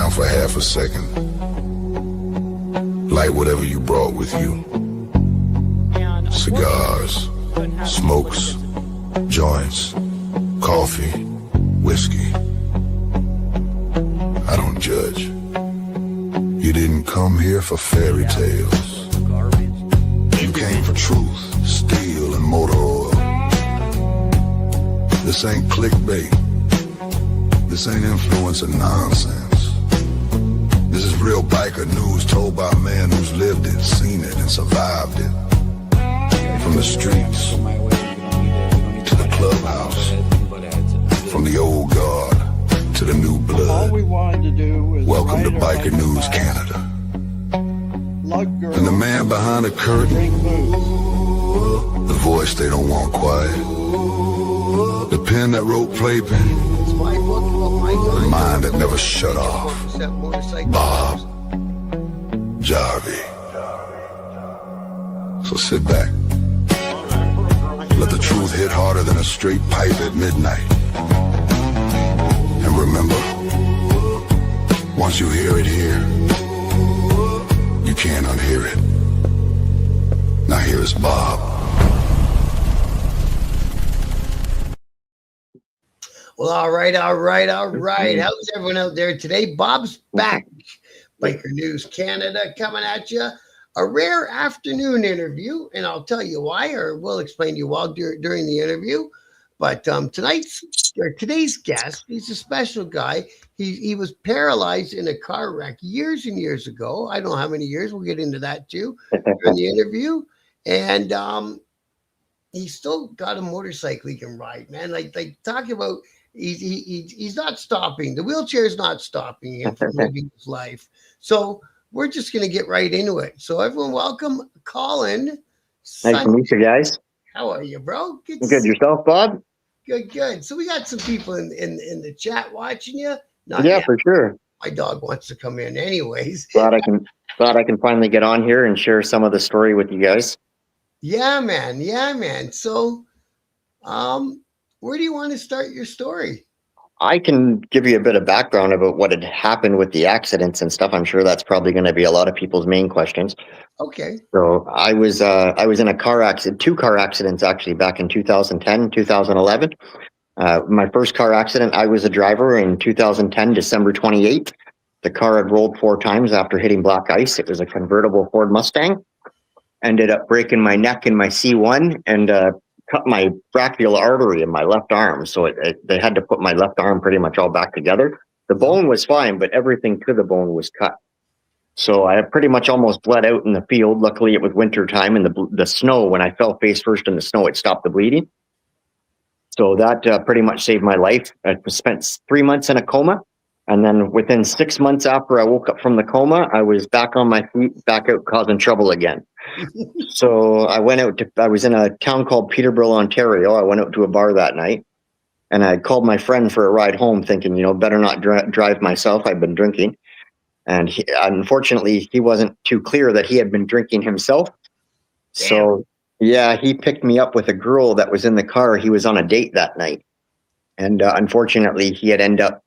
down for half a second. Light whatever you brought with you. Cigars, smokes, joints, coffee, whiskey. I don't judge. You didn't come here for fairy tales. You came for truth, steel, and motor oil. This ain't clickbait. This ain't influencer nonsense. This is real biker news told by a man who's lived it, seen it, and survived it. From the streets to the clubhouse, from the old guard to the new blood. All we wanted to do was welcome to Biker News Canada. And the man behind the curtain, the voice they don't want quiet, the pen that wrote playpen, the mind that never shut off, Bob Jarvie. So sit back. Let the truth hit harder than a straight pipe at midnight. And remember, once you hear it here, you can't unhear it. Now here's Bob. Well, all right. How's everyone out there today? Bob's back. Biker News Canada coming at you. A rare afternoon interview, and I'll tell you why, or we'll explain to you all during the interview. But today's guest, he's a special guy. He was paralyzed in a car wreck years and years ago. I don't know how many years. We'll get into that too during the interview. And he's still got a motorcycle he can ride, man. Like talk about he's not stopping. The wheelchair is not stopping him from living his life. So we're just going to get right into it. So everyone, welcome Colin. Nice to meet you guys. How are you, bro? Good. Yourself, Bob? Good. So we got some people in the chat watching you. For sure. My dog wants to come in anyways. Glad I can finally get on here and share some of the story with you guys. Yeah, man. So where do you want to start your story? I can give you a bit of background about what had happened with the accidents and stuff. I'm sure that's probably going to be a lot of people's main questions. Okay. So I was in a car accident, 2 car accidents actually, back in 2010, 2011. My first car accident, I was a driver in 2010, December 28th. The car had rolled 4 times after hitting black ice. It was a convertible Ford Mustang. Ended up breaking my neck in my C1 and cut my brachial artery in my left arm. So they had to put my left arm pretty much all back together. The bone was fine, but everything to the bone was cut. So I pretty much almost bled out in the field. Luckily, it was winter time, and the snow, when I fell face first in the snow, it stopped the bleeding. So that pretty much saved my life. I spent 3 months in a coma. And then within 6 months after I woke up from the coma, I was back on my feet, back out causing trouble again. So I was in a town called Peterborough, Ontario. I went out to a bar that night, and I called my friend for a ride home thinking, better not drive myself. I've been drinking. And unfortunately, he wasn't too clear that he had been drinking himself. Damn. So yeah, he picked me up with a girl that was in the car. He was on a date that night. And unfortunately, he had ended up,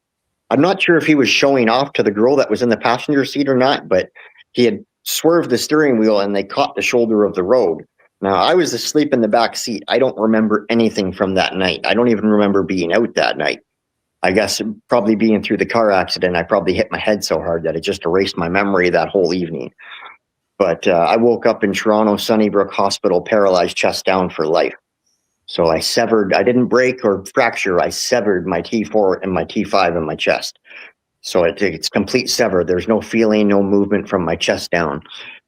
I'm not sure if he was showing off to the girl that was in the passenger seat or not, but he had swerved the steering wheel and they caught the shoulder of the road. Now, I was asleep in the back seat. I don't remember anything from that night. I don't even remember being out that night. I guess probably being through the car accident, I probably hit my head so hard that it just erased my memory that whole evening. But I woke up in Toronto, Sunnybrook Hospital, paralyzed chest down for life. So I didn't break or fracture, I severed my T4 and my T5 in my chest. So it's complete sever. There's no feeling, no movement from my chest down.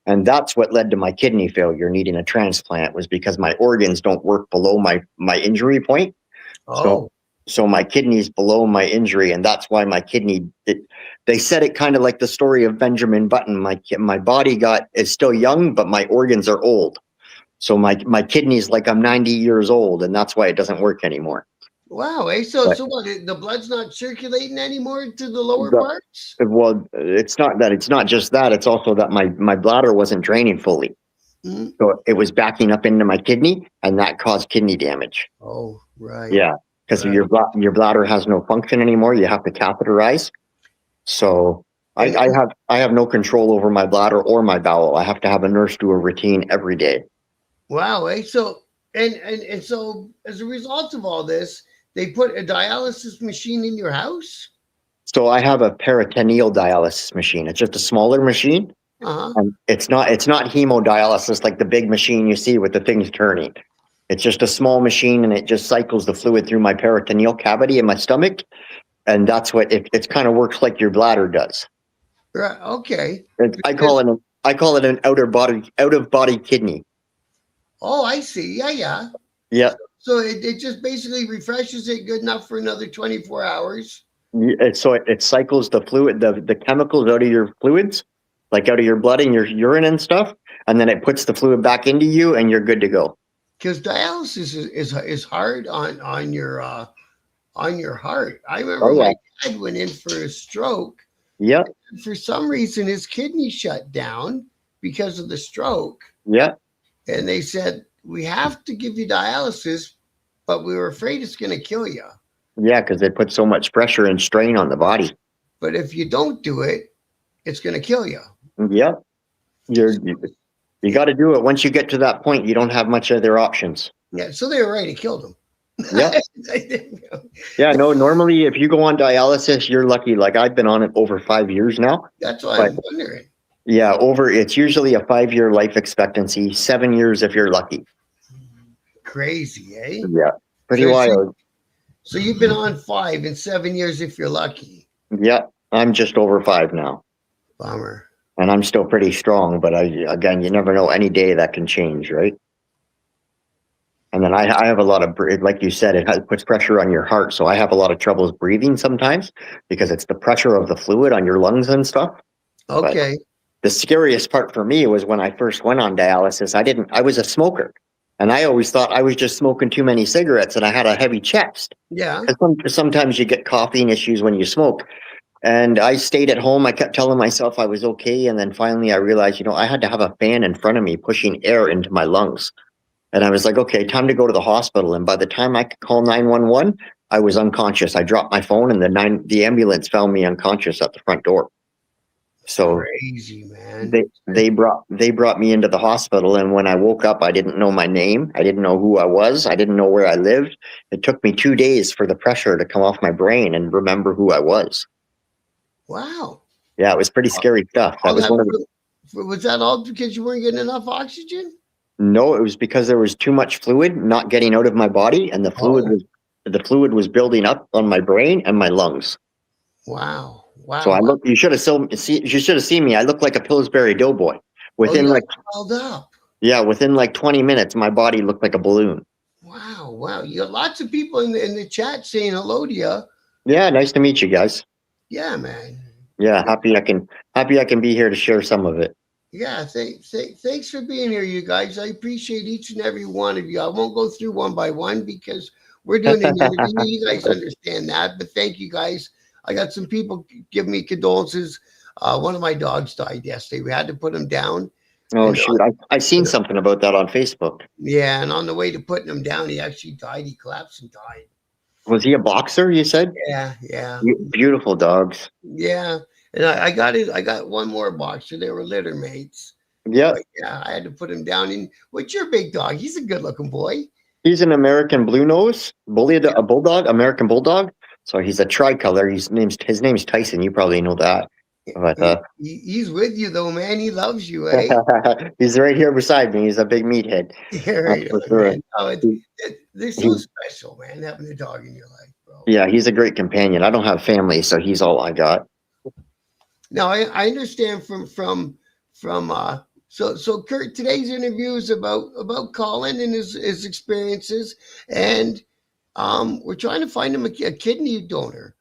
And that's what led to my kidney failure, needing a transplant, was because my organs don't work below my injury point. Oh. So my kidney's below my injury, and that's why my kidney, they said it kind of like the story of Benjamin Button. My body is still young, but my organs are old. So my kidney's like I'm 90 years old, and that's why it doesn't work anymore. Wow. So what? The blood's not circulating anymore to the lower parts? Well, it's not just that. It's also that my bladder wasn't draining fully. Mm-hmm. So it was backing up into my kidney, and that caused kidney damage. Oh, right. Yeah, because your bladder has no function anymore. You have to catheterize. So I have no control over my bladder or my bowel. I have to have a nurse do a routine every day. Wow. So and so as a result of all this, they put a dialysis machine in your house. So I have a peritoneal dialysis machine. It's just a smaller machine. Uh huh. And it's not hemodialysis like the big machine you see with the things turning. It's just a small machine and it just cycles the fluid through my peritoneal cavity in my stomach. And that's what it kind of works like your bladder does. Right. Okay. I call it an out of body kidney. Oh, I see. Yeah, yeah. Yeah. So it just basically refreshes it good enough for another 24 hours. So it cycles the fluid, the chemicals out of your fluids, like out of your blood and your urine and stuff, and then it puts the fluid back into you, and you're good to go. Because dialysis is hard on your heart. I remember Oh yeah, my dad went in for a stroke. yeah, For some reason, his kidney shut down because of the stroke. yeah, And they said, we have to give you dialysis, but we were afraid it's going to kill you. yeah, because it puts so much pressure and strain on the body. But if you don't do it, it's going to kill you. Yeah, you got to do it. Once you get to that point, you don't have much other options. Yeah. So they were right. It killed him. Yeah, yeah. No, normally if you go on dialysis, you're lucky. Like I've been on it over 5 years now. That's why But I'm wondering. yeah, it's usually a 5 year life expectancy, 7 years if you're lucky. Crazy, eh? Yeah, pretty So, wild. so you've been on 5 in 7 years if you're lucky. Yeah, I'm just over 5 now, Bummer. and I'm still pretty strong. But again, you never know. Any day that can change, right? And then I have a lot of, like you said, it puts pressure on your heart. So I have a lot of troubles breathing sometimes because it's the pressure of the fluid on your lungs and stuff. But Okay. the scariest part for me was when I first went on dialysis. I was a smoker, and I always thought I was just smoking too many cigarettes and I had a heavy chest. Yeah. Sometimes you get coughing issues when you smoke. And I stayed at home. I kept telling myself I was okay. And then finally I realized, I had to have a fan in front of me pushing air into my lungs. And I was like, okay, time to go to the hospital. And by the time I could call 911, I was unconscious. I dropped my phone and the ambulance found me unconscious at the front door. So Crazy, man. they brought me into the hospital. And when I woke up, I didn't know my name. I didn't know who I was. I didn't know where I lived. It took me 2 days for the pressure to come off my brain and remember who I was. Wow. Yeah, it was pretty scary stuff. That was one of the. Was that all because you weren't getting enough oxygen? No, it was because there was too much fluid not getting out of my body, and the fluid was building up on my brain and my lungs. Wow. Wow. So I look. You should have seen me. I look like a Pillsbury Doughboy. Within held up. within like 20 minutes, my body looked like a balloon. Wow. Wow. You got lots of people in the chat saying hello to you. Yeah, nice to meet you guys. Yeah, man. Yeah, happy I can be here to share some of it. Yeah, thanks for being here, you guys. I appreciate each and every one of you. I won't go through one by one because we're doing an interview. You guys understand that, but thank you guys. I got some people give me condolences. One of my dogs died yesterday. We had to put him down. Oh, shoot. I seen something about that on Facebook. Yeah, and on the way to putting him down, he actually died. He collapsed and died. Was he a boxer, you said? Yeah, yeah. Beautiful dogs. Yeah. And I got one more boxer. They were litter mates. Yeah. But yeah, I had to put him down. And what's your big dog? He's a good looking boy. He's an American blue nose, a bulldog, American bulldog. So he's a tricolor. His name's Tyson. You probably know that. But he's with you though, man. He loves you, eh? He's right here beside me. He's a big meathead. Yeah, right. Sure. Oh, they're so special, man. Having a dog in your life, bro. Yeah, he's a great companion. I don't have family, so he's all I got. Now I understand from so Kurt, today's interview is about Colin and his experiences, and we're trying to find him a kidney donor.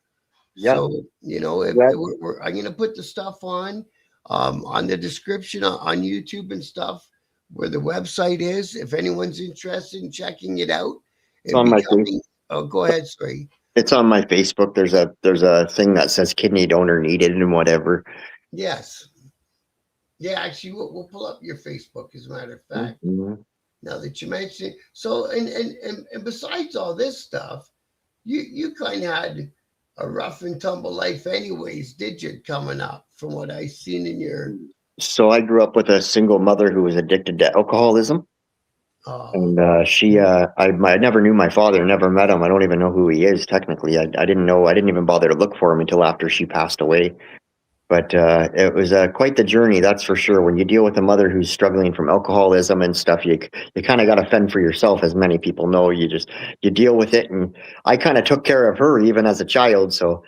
Yeah. So I'm gonna put the stuff on the description on YouTube and stuff where the website is. If anyone's interested in checking it out, It's on my Facebook. Oh, go ahead, sorry. It's on my Facebook. There's a thing that says kidney donor needed and whatever. Yes. Yeah, actually, we'll pull up your Facebook as a matter of fact. Mm-hmm. Now that you mention it. So and besides all this stuff, you kind of had a rough and tumble life anyways, did you, coming up from what I seen in your So I grew up with a single mother who was addicted to alcoholism. uh And I never knew my father, never met him. I don't even know who he is technically. I didn't know, I didn't even bother to look for him until after she passed away. But it was quite the journey, that's for sure. When you deal with a mother who's struggling from alcoholism and stuff, you kind of got to fend for yourself, as many people know. You deal with it, and I kind of took care of her even as a child, so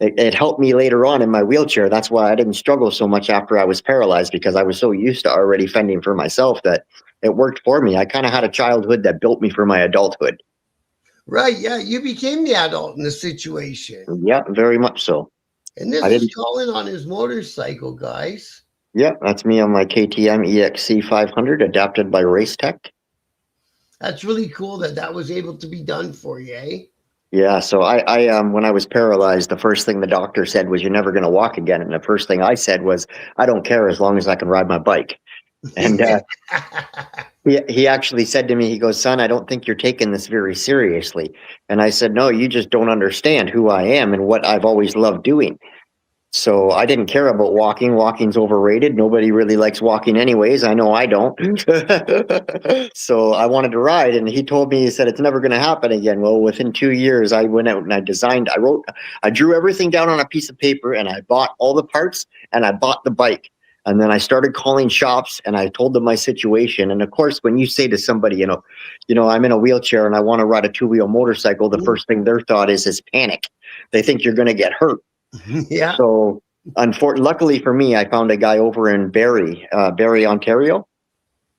it helped me later on in my wheelchair. That's why I didn't struggle so much after I was paralyzed, because I was so used to already fending for myself that it worked for me. I kind of had a childhood that built me for my adulthood. right, yeah, you became the adult in the situation. Yeah, very much so. And I this is didn't. Colin on his motorcycle, guys. Yeah, that's me on my KTM EXC 500, adapted by Race Tech. That's really cool that that was able to be done for you, eh? Yeah, so when I was paralyzed, the first thing the doctor said was, "You're never going to walk again." And the first thing I said was, "I don't care as long as I can ride my bike." And he actually said to me, he goes, "Son, I don't think you're taking this very seriously." And I said, "No, you just don't understand who I am and what I've always loved doing." So I didn't care about walking. Walking's overrated. Nobody really likes walking anyways. I know I don't. So I wanted to ride, and he told me, he said, "It's never going to happen again." Well, within 2 years, I went out and I drew everything down on a piece of paper, and I bought all the parts, and I bought the bike. And then I started calling shops, and I told them my situation. And of course, when you say to somebody, I'm in a wheelchair and I want to ride a two-wheel motorcycle, the first thing their thought is panic. They think you're going to get hurt. Yeah. So, luckily for me, I found a guy over in Barrie, Ontario,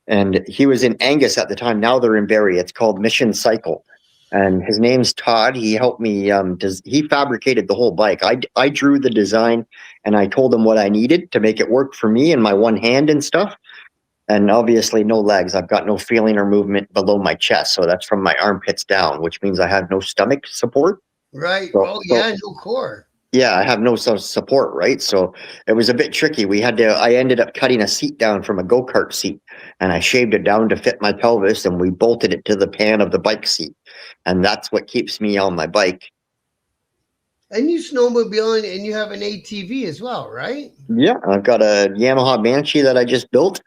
and he was in Angus at the time. Now they're in Barrie. It's called Mission Cycle, and his name's Todd. He helped me. He fabricated the whole bike. I drew the design, and I told him what I needed to make it work for me and my one hand and stuff. And obviously, no legs. I've got no feeling or movement below my chest, so that's from my armpits down, which means I have no stomach support. Right. So, Oh, yeah, no core. yeah, I have no support, right? So it was a bit tricky. I ended up cutting a seat down from a go-kart seat, and I shaved it down to fit my pelvis, and we bolted it to the pan of the bike seat. And that's what keeps me on my bike. And you snowmobile and you have an ATV as well, right? Yeah, I've got a Yamaha Banshee that I just built.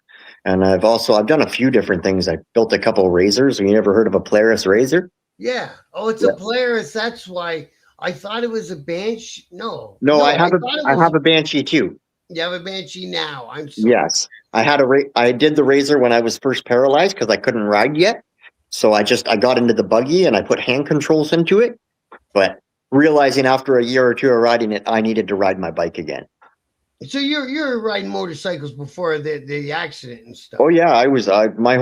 And I've done a few different things. I built a couple razors. You ever heard of a Polaris razor? Yeah. Oh, it's a Polaris. That's why I thought it was a Banshee. No, I thought it was. have a Banshee too. You have a Banshee now. I'm sorry. Yes, I did the razor when I was first paralyzed because I couldn't ride yet. So I got into the buggy and I put hand controls into it. But realizing after a year or two of riding it, I needed to ride my bike again. So you're riding motorcycles before the accident and stuff. Oh yeah, my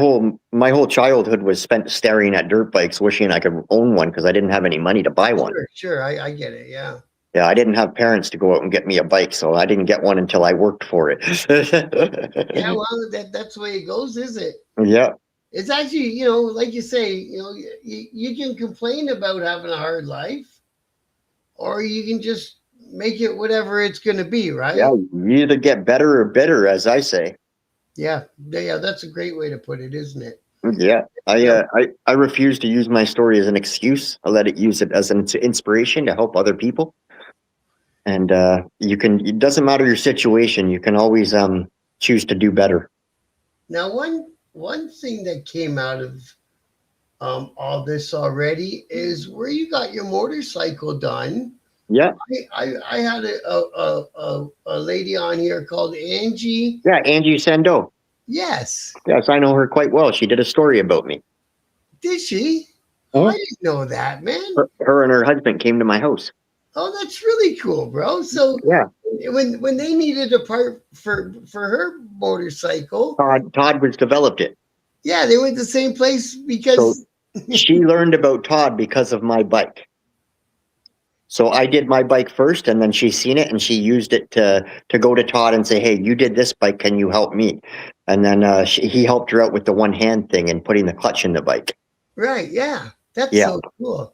whole childhood was spent staring at dirt bikes, wishing I could own one because I didn't have any money to buy one. Sure, I get it. Yeah. Yeah, I didn't have parents to go out and get me a bike, so I didn't get one until I worked for it. Yeah, well, that's the way it goes, is it? Yeah. It's actually, like you say, you can complain about having a hard life, or you can just make it whatever it's going to be, right? Yeah, you either get better or bitter, as I say. Yeah, that's a great way to put it, isn't it? Yeah, I refuse to use my story as an excuse. I use it as an inspiration to help other people. And it doesn't matter your situation, you can always choose to do better. Now, one thing that came out of all this already is where you got your motorcycle done. Yeah. I had a lady on here called Angie. Yeah, Angie Sando. Yes. Yes, I know her quite well. She did a story about me. Did she? Oh, I didn't know that, man. Her and her husband came to my house. Oh, that's really cool, bro. So yeah, when they needed a part for her motorcycle, Todd was developed it. Yeah, they went to the same place because she learned about Todd because of my bike. So I did my bike first, and then she seen it, and she used it to go to Todd and say, "Hey, you did this bike. Can you help me?" And then he helped her out with the one hand thing and putting the clutch in the bike. Right. Yeah. That's so cool.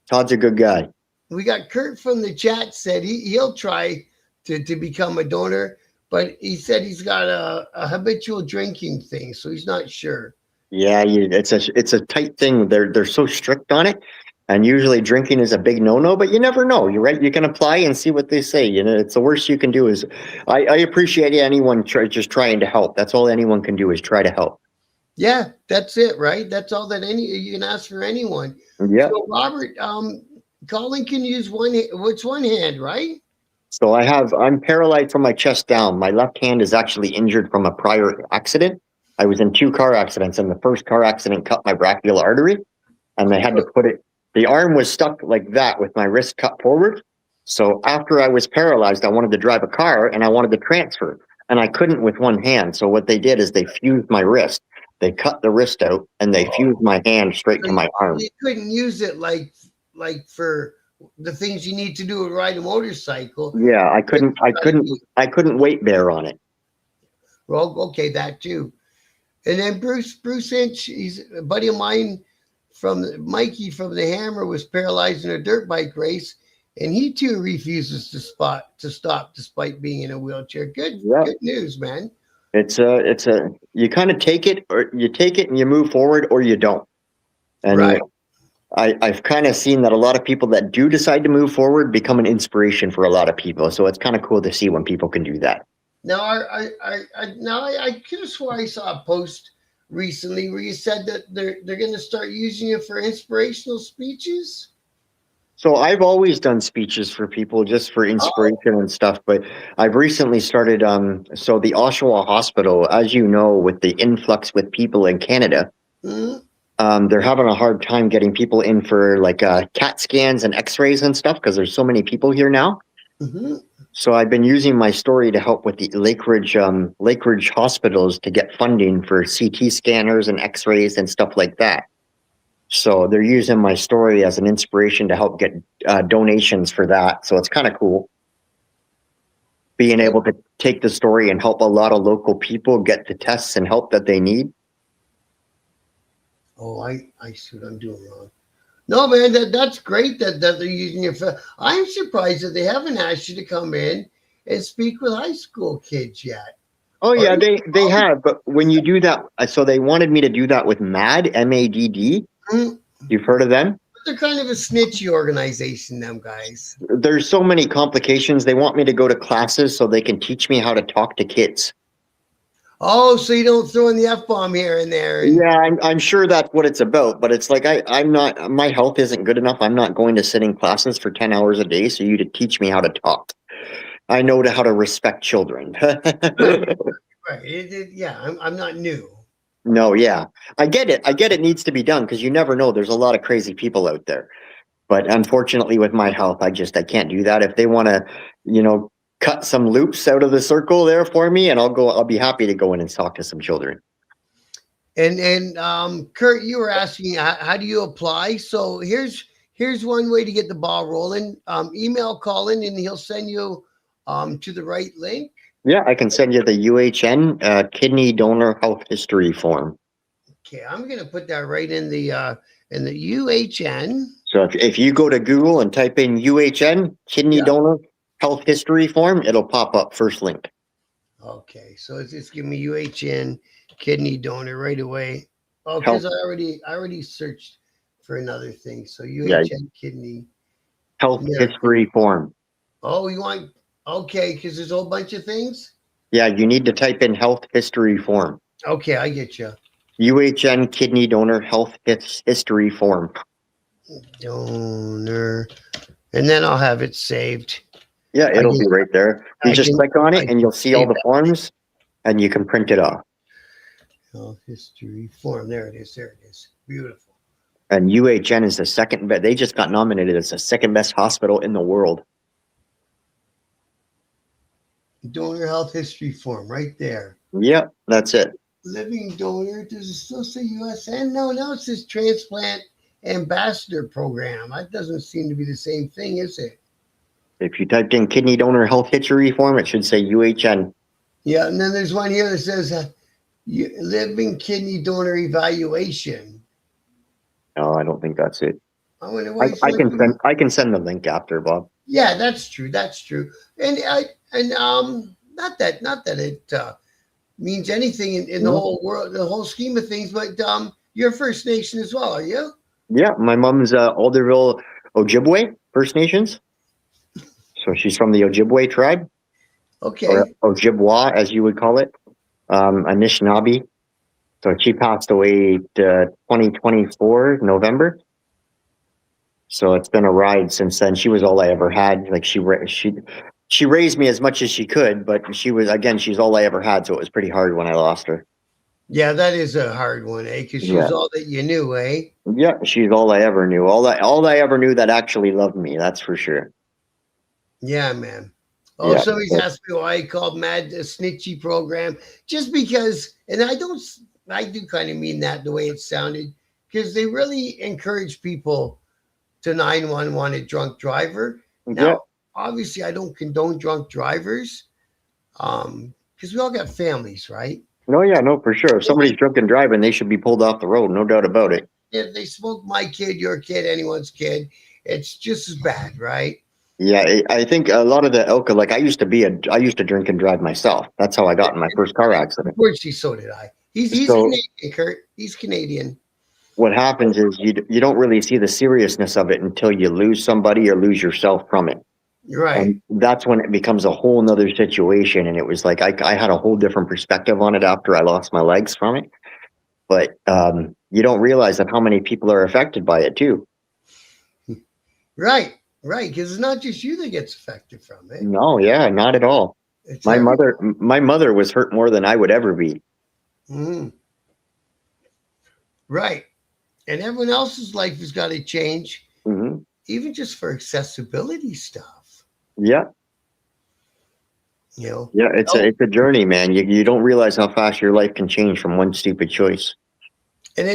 Todd's a good guy. We got Kurt from the chat said he'll try to become a donor, but he said he's got a habitual drinking thing, so he's not sure. Yeah, it's a tight thing. They're so strict on it. And usually drinking is a big no-no, but you never know. You're right. You can apply and see what they say. You know, it's the worst you can do is I appreciate anyone just trying to help. That's all anyone can do is try to help. Yeah, that's it, right? That's all that you can ask for anyone. Yeah. So Robert, Colin can use what's one hand, right? So I'm paralyzed from my chest down. My left hand is actually injured from a prior accident. I was in 2 car accidents, and the first car accident cut my brachial artery, and they had to put it. The arm was stuck like that with my wrist cut forward. So after I was paralyzed, I wanted to drive a car and I wanted to transfer, and I couldn't with one hand. So what they did is they fused my wrist. They cut the wrist out and they fused my hand straight to my arm. You couldn't use it like for the things you need to do to ride a motorcycle. Yeah, I couldn't weight bear on it. Well, okay, that too. And then Bruce Inch, he's a buddy of mine Mikey from the Hammer, was paralyzed in a dirt bike race, and he too refuses to stop despite being in a wheelchair. Good news, man. It's you kind of take it and you move forward, or you don't. And right. I've kind of seen that a lot of people that do decide to move forward become an inspiration for a lot of people. So it's kind of cool to see when people can do that. Now, I could have swore I saw a post recently where you said that they're going to start using it for inspirational speeches. So I've always done speeches for people just for inspiration and stuff, but I've recently started. So the Oshawa Hospital, as you know, with the influx with people in Canada, they're having a hard time getting people in for like CAT scans and X-rays and stuff because there's so many people here now. Mm-hmm. So I've been using my story to help with the Lakeridge hospitals to get funding for CT scanners and X-rays and stuff like that. So they're using my story as an inspiration to help get donations for that. So it's kind of cool being able to take the story and help a lot of local people get the tests and help that they need. Oh, I see what I'm doing wrong. No, man, that's great that they're using your. I'm surprised that they haven't asked you to come in and speak with high school kids yet. Oh yeah, they have, but when you do that, so they wanted me to do that with MAD, MADD. You've heard of them? They're kind of a snitchy organization, them guys. There's so many complications. They want me to go to classes so they can teach me how to talk to kids. Oh, so you don't throw in the F-bomb here and there. Yeah, I'm sure that's what it's about, but it's like I'm not, my health isn't good enough. I'm not going to sit in classes for 10 hours a day so you to teach me how to talk. I know how to respect children. Right. I'm not new. No, yeah. I get it. It needs to be done because you never know. There's a lot of crazy people out there. But unfortunately with my health, I can't do that. If they want to, cut some loops out of the circle there for me, and I'll be happy to go in and talk to some children. And Kurt, you were asking how do you apply? So here's one way to get the ball rolling. Email Colin and he'll send you to the right link. Yeah, I can send you the UHN kidney donor health history form. Okay, I'm gonna put that right in the UHN. So if you go to Google and type in UHN kidney donor health history form, it'll pop up first link. Okay, so it's giving me UHN kidney donor right away. Oh, because I already searched for another thing. So UHN kidney health history form. Oh, you want because there's a whole bunch of things. Yeah, you need to type in health history form. Okay, I get you. UHN kidney donor health history form. Donor, and then I'll have it saved. Yeah, it'll be right there. You just click on it and you'll see all the forms and you can print it off. Health history form. There it is. Beautiful. And UHN is the second best. They just got nominated as the second best hospital in the world. Donor health history form right there. Yep, that's it. Living donor. Does it still say USN? No, it says transplant ambassador program. That doesn't seem to be the same thing, is it? If you typed in kidney donor health history form, it should say UHN. Yeah, and then there's one here that says living kidney donor evaluation. No, I don't think that's it. I wonder why I can send the link after, Bob. Yeah, that's true. And not that it means anything in the whole world, the whole scheme of things, but you're First Nation as well, are you? Yeah, my mom's Alderville Ojibwe First Nations. So she's from the Ojibwe tribe, or Okay. Ojibwa, as you would call it, Anishinaabe. So she passed away 2024 November. So it's been a ride since then. She was all I ever had. Like she raised me as much as she could, but she's all I ever had. So it was pretty hard when I lost her. Yeah, that is a hard one, eh? Because she Yeah. was all that you knew, eh? Yeah, she's all I ever knew. All I ever knew that actually loved me. That's for sure. Yeah, man. Oh, Yeah. somebody's asked me why I called Mad a snitchy program. Just because, and I do kind of mean that the way it sounded, because they really encourage people to 911 a drunk driver. Yeah. Now, obviously, I don't condone drunk drivers, because we all got families, right? No, yeah, no, for sure. If somebody's drunk and driving, they should be pulled off the road. No doubt about it. If they smoke my kid, your kid, anyone's kid, it's just as bad, right? Yeah, I think a lot of the alcohol, like I used to drink and drive myself. That's how I got in my first car accident. Unfortunately, so did I. He's So Canadian, Kurt. He's Canadian. what happens is you don't really see the seriousness of it until you lose somebody or lose yourself from it. Right. And that's when it becomes a whole nother situation. And it was like I had a whole different perspective on it after I lost my legs from it. But you don't realize that how many people are affected by it too. Right. Because it's not just you that gets affected from it. No, yeah, not at all. It's My everyone. mother was hurt more than I would ever be. Mhm. Right. And everyone else's life has got to change, Hmm. even just for accessibility stuff. Yeah. You know. Yeah, it's Oh, a journey, man. You don't realize how fast your life can change from one stupid choice. and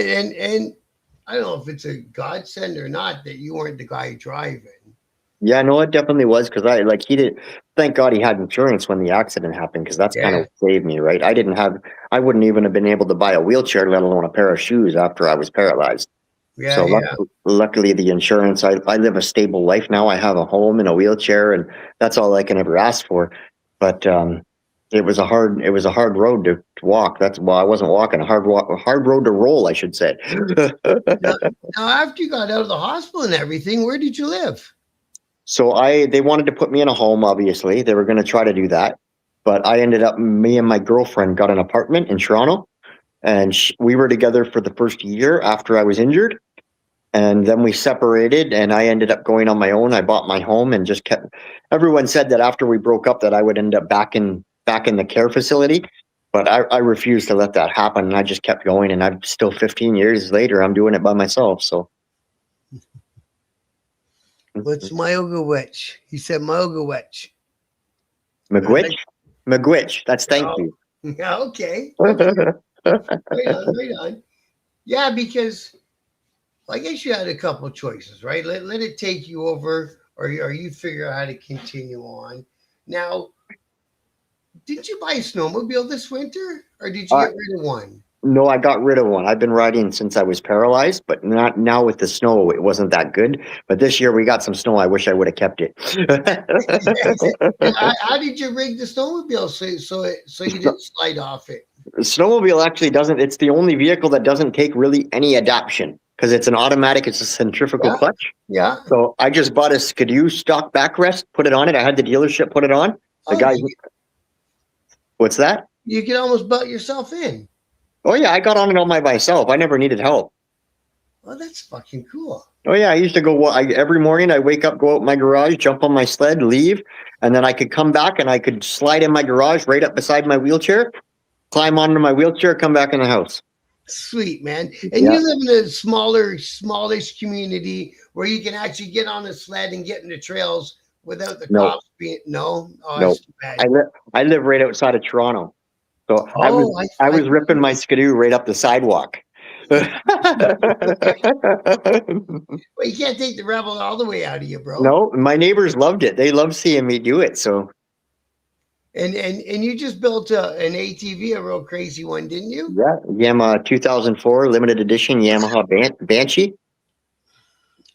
I don't know if it's a godsend or not that you weren't the guy driving. Yeah, no, it definitely was because he didn't. Thank God he had insurance when the accident happened because that's kind Yeah. of what saved me, right? I wouldn't even have been able to buy a wheelchair, let alone a pair of shoes after I was paralyzed. Yeah. So Yeah. luckily, the insurance. I live a stable life now. I have a home and a wheelchair, and that's all I can ever ask for. But it was a hard road to walk. I wasn't walking a hard road to roll, I should say. Now, after you got out of the hospital and everything, where did you live? So they wanted to put me in a home. Obviously, they were going to try to do that, but me and my girlfriend got an apartment in Toronto, and we were together for the first year after I was injured. And then we separated and I ended up going on my own. I bought my home and just kept, everyone said that after we broke up that I would end up back in the care facility. But I refused to let that happen. And I just kept going. And I'm still 15 years later, I'm doing it by myself. So. What's Myogawitch? He said Myogawitch. McGwitch. That's thank Oh, you. yeah, okay. Right on. Yeah, because I guess you had a couple choices, right? Let it take you over, or you figure out how to continue on. Now, did you buy a snowmobile this winter, or did you get rid of one? No, I got rid of one. I've been riding since I was paralyzed, but not now with the snow. It wasn't that good. But this year we got some snow. I wish I would have kept it. How did you rig the snowmobile so you didn't slide off it? Snowmobile actually doesn't. It's the only vehicle that doesn't take really any adaptation because it's an automatic. It's a centrifugal clutch. Yeah. So I just bought a Skidoo stock backrest, put it on it. I had the dealership put it on. The guy. What's that? You could almost butt yourself in. Oh yeah, I got on it all by myself. I never needed help. Oh, that's fucking cool. Oh yeah, I used to go. Every morning I wake up, go out my garage, jump on my sled, leave, and then I could come back and I could slide in my garage right up beside my wheelchair, climb onto my wheelchair, come back in the house. Sweet, man. And you live in a smallish community where you can actually get on a sled and get in the trails without the cops being no. Oh, no. That's too bad. I live right outside of Toronto. So I was ripping my Skidoo right up the sidewalk. Well, you can't take the rebel all the way out of you, bro. No, my neighbors loved it. They loved seeing me do it. So, and you just built an ATV, a real crazy one, didn't you? Yeah, Yamaha 2004 limited edition Yamaha Banshee.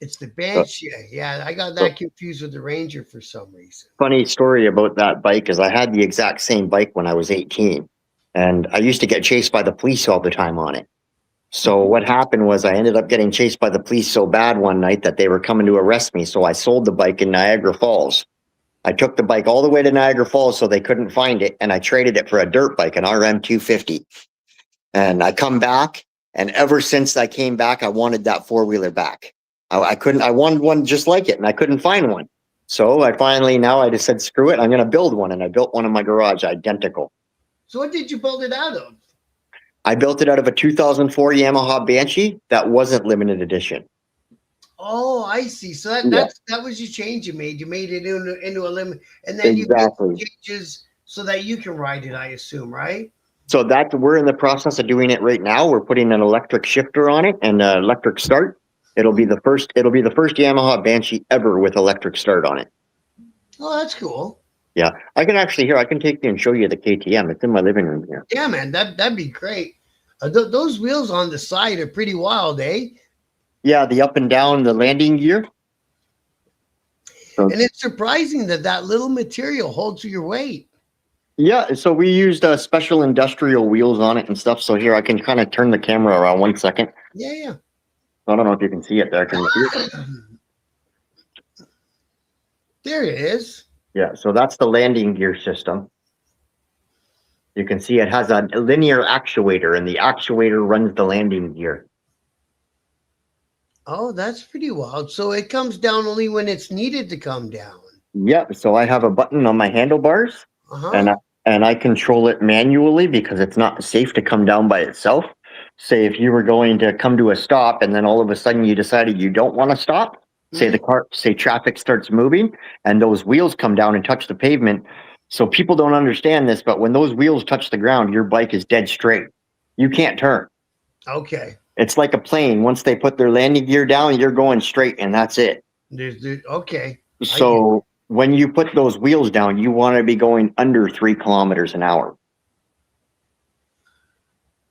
It's the Banshee. Yeah, I got that confused with the Ranger for some reason. Funny story about that bike is I had the exact same bike when I was 18. And I used to get chased by the police all the time on it. So what happened was I ended up getting chased by the police so bad one night that they were coming to arrest me. So I sold the bike in Niagara Falls. I took the bike all the way to Niagara Falls so they couldn't find it, and I traded it for a dirt bike, an RM 250. And I come back, and ever since I came back, I wanted that four-wheeler back. I wanted one just like it, and I couldn't find one. So I just said, screw it, I'm going to build one. And I built one in my garage, identical. So what did you build it out of? I built it out of a 2004 Yamaha Banshee that wasn't limited edition. Oh, I see. So that was your change you made. You made it into a limit, and then Exactly. you made changes so that you can ride it, I assume, right? So we're in the process of doing it right now. We're putting an electric shifter on it and an electric start. It'll be the first Yamaha Banshee ever with electric start on it. Oh, that's cool. Yeah, I can take you and show you the KTM. It's in my living room here. Yeah, man, that'd be great. Those wheels on the side are pretty wild, eh? Yeah, the up and down, the landing gear. And it's surprising that little material holds your weight. Yeah, so we used special industrial wheels on it and stuff. So here, I can kind of turn the camera around 1 second. Yeah. I don't know if you can see it there. Can you see it? There it is. Yeah, so that's the landing gear system. You can see it has a linear actuator, and the actuator runs the landing gear. Oh, that's pretty wild. So it comes down only when it's needed to come down. Yep, so I have a button on my handlebars, and I control it manually because it's not safe to come down by itself. Say if you were going to come to a stop and then all of a sudden you decided you don't want to stop, say traffic starts moving and those wheels come down and touch the pavement. So people don't understand this, but when those wheels touch the ground, your bike is dead straight. You can't turn. Okay. It's like a plane. Once they put their landing gear down, you're going straight and that's it. Okay. So when you put those wheels down, you want to be going under 3 kilometers an hour.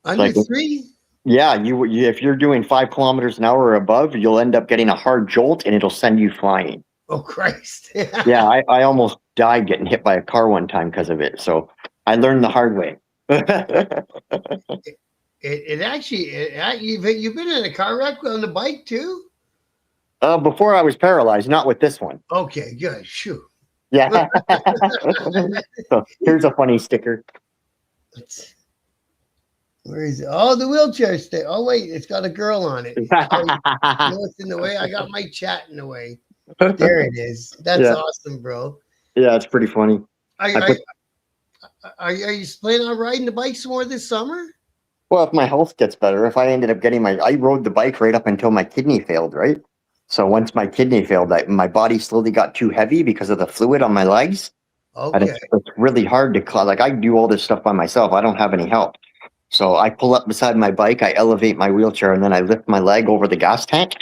Under 3? Yeah, you if you're doing 5 kilometers an hour or above, you'll end up getting a hard jolt and it'll send you flying. Oh, Christ. Yeah, I almost died getting hit by a car one time because of it. So I learned the hard way. You've been in a car wreck on the bike too? Before I was paralyzed, not with this one. Okay, good. Shoot. Yeah. So here's a funny sticker. Where is it? Oh, the wheelchair stick. Oh, wait, it's got a girl on it. What's in the way? I got my chat in the way. There it is. That's awesome, bro. Yeah, it's pretty funny. Are you planning on riding the bike some more this summer? Well, if my health gets better, if I ended up getting I rode the bike right up until my kidney failed, right? So once my kidney failed, my body slowly got too heavy because of the fluid on my legs. Okay. And it's really hard to like I do all this stuff by myself. I don't have any help. So I pull up beside my bike, I elevate my wheelchair, and then I lift my leg over the gas tank,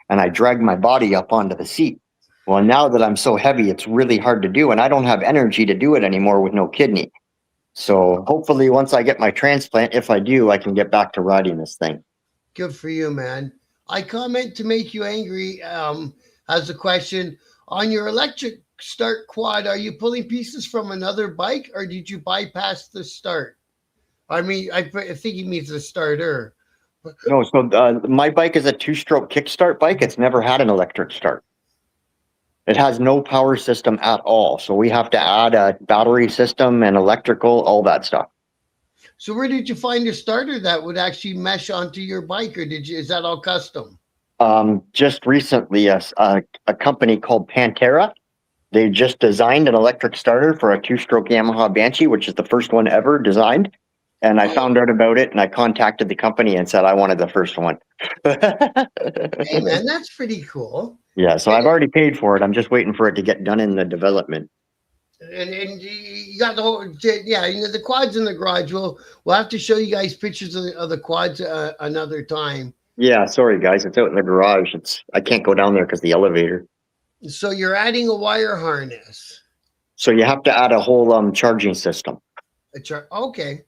and I drag my body up onto the seat. Well, now that I'm so heavy, it's really hard to do, and I don't have energy to do it anymore with no kidney. So hopefully once I get my transplant, if I do, I can get back to riding this thing. Good for you, man. I comment to make you angry as a question. On your electric start quad, are you pulling pieces from another bike, or did you bypass the start? I mean, I think he means the starter. No, so my bike is a 2-stroke kickstart bike. It's never had an electric start. It has no power system at all. So we have to add a battery system and electrical, all that stuff. So where did you find a starter that would actually mesh onto your bike, or is that all custom? Just recently, a company called Pantera, they just designed an electric starter for a 2-stroke Yamaha Banshee, which is the first one ever designed. And I found out about it and I contacted the company and said I wanted the first one. Hey man, that's pretty cool. Yeah, so I've already paid for it. I'm just waiting for it to get done in the development. And you got the whole, the quads in the garage. We'll have to show you guys pictures of the quads another time. Yeah, sorry guys, it's out in the garage. I can't go down there because the elevator. So you're adding a wire harness. So you have to add a whole charging system. Okay.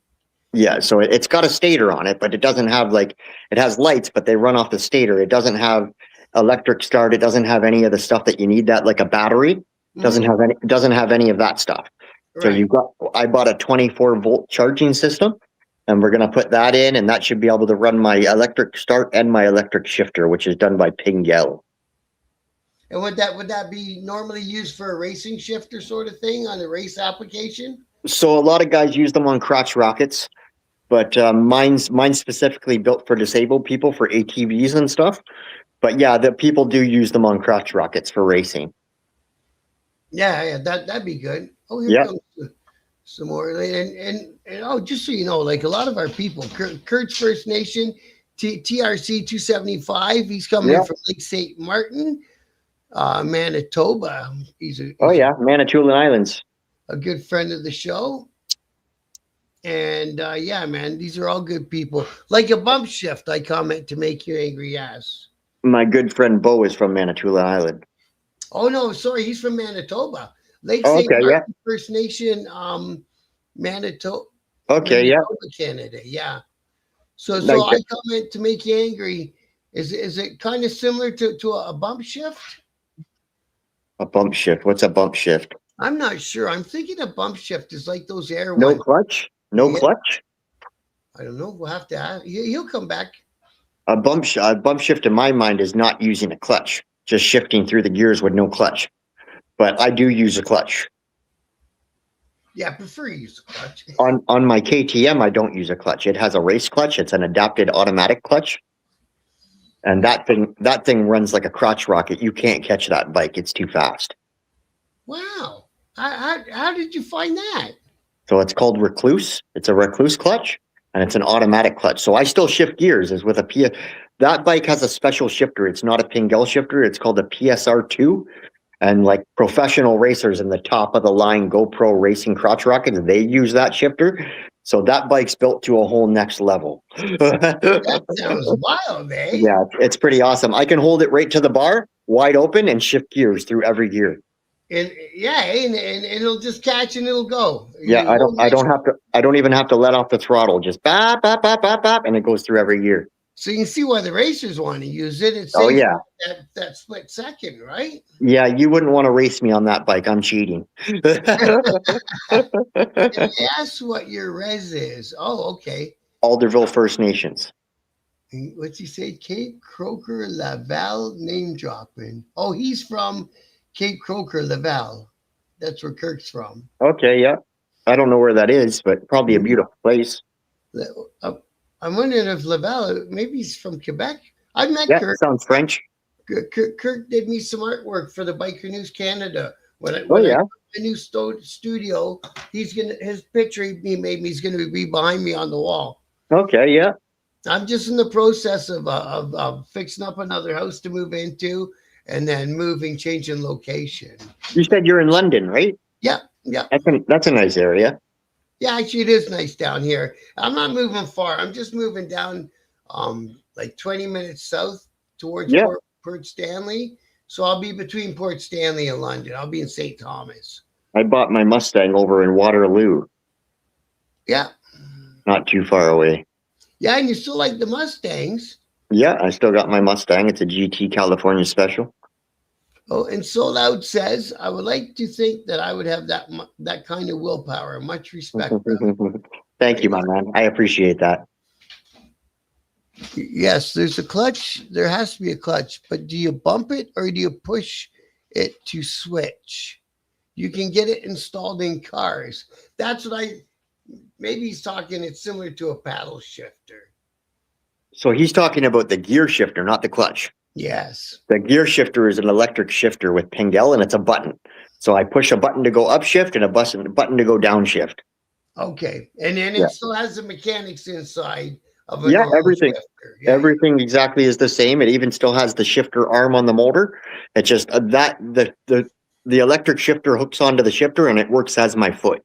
Yeah, so it's got a stator on it, but it doesn't have it has lights, but they run off the stator. It doesn't have electric start. It doesn't have any of the stuff that you need that like a battery. Doesn't have any of that stuff. Right. So I bought a 24-volt charging system, And we're going to put that in, and that should be able to run my electric start and my electric shifter, which is done by Pingel. And would that be normally used for a racing shifter sort of thing on a race application? So a lot of guys use them on crotch rockets, but mine's specifically built for disabled people for ATVs and stuff. But yeah, the people do use them on crotch rockets for racing. Yeah, that'd be good. Oh, here Yeah. comes some more. And oh, just so you know, like a lot of our people, Kurt's First Nation, TRC 275. He's coming in from Lake St. Martin, Manitoba. He's Manitoulin Islands. a good friend of the show. And yeah, man, these are all good people. Like a bump shift, I comment to make you angry. Yes. My good friend Bo is from Manitoulin Island. Oh no, sorry, he's from Manitoba. Lake Oh, St. okay, Martin First Nation, Manitoba. Okay, Manitoba, Canada. Yeah. So Like- I comment to make you angry. Is it kind of similar to a bump shift? A bump shift. What's a bump shift? I'm not sure. I'm thinking a bump shift is like those air No ones. clutch? No Yeah. clutch? I don't know. We'll have to ask. He'll come back. A bump shift in my mind is not using a clutch, just shifting through the gears with no clutch. But I do use a clutch. Yeah, I prefer you use the clutch. On my KTM, I don't use a clutch. It has a race clutch. It's an adapted automatic clutch. And that thing runs like a crotch rocket. You can't catch that bike. It's too fast. Wow. How did you find that? So it's called Recluse. It's a Recluse clutch, and it's an automatic clutch. So I still shift gears as with a P. That bike has a special shifter. It's not a Pingel shifter. It's called a PSR2. And like professional racers in the top of the line GoPro racing crotch rockets, they use that shifter. So that bike's built to a whole next level. That sounds wild, eh? Yeah, it's pretty awesome. I can hold it right to the bar, wide open, and shift gears through every gear. And yeah, and it'll just catch and it'll go. Yeah, I don't even have to let off the throttle. Just bap, bap, bap, bap, bap, and it goes through every gear. So you can see why the racers want to use it. It Oh, saves yeah. that split second, right? Yeah, you wouldn't want to race me on that bike. I'm cheating. And ask what your res is. Oh, okay. Alderville First Nations. What's he say? Cape Croker Laval name dropping. Oh, he's from Cape Croker Laval. That's where Kirk's from. Okay, yeah. I don't know where that is, but probably a beautiful place. I'm wondering if Laval, maybe he's from Quebec. I met Yeah, Kirk. sounds French. Kirk did me some artwork for the Biker News Canada. When I the new studio, his picture he made me is going to be behind me on the wall. Okay, yeah. I'm just in the process of fixing up another house to move into, and then changing location. You said you're in London, right? Yeah. That's a nice area. Yeah, actually, it is nice down here. I'm not moving far. I'm just moving down, like 20 minutes south towards Port Stanley. So I'll be between Port Stanley and London. I'll be in St. Thomas. I bought my Mustang over in Waterloo. Yeah. Not too far away. Yeah, and you still like the Mustangs. Yeah, I still got my Mustang. It's a GT California Special. Oh, and Sold Out says, I would like to think that I would have that kind of willpower. Much respect. Thank you, my man. I appreciate that. Yes, there's a clutch. There has to be a clutch, but do you bump it or do you push it to switch? You can get it installed in cars. That's what maybe he's talking, it's similar to a paddle shifter. So he's talking about the gear shifter, not the clutch. Yes. The gear shifter is an electric shifter with Pingel, and it's a button. So I push a button to go upshift and a button to go downshift. Okay. And then it still has the mechanics inside of a everything. shifter. Yeah. Everything exactly is the same. It even still has the shifter arm on the motor. It's just the electric shifter hooks onto the shifter and it works as my foot.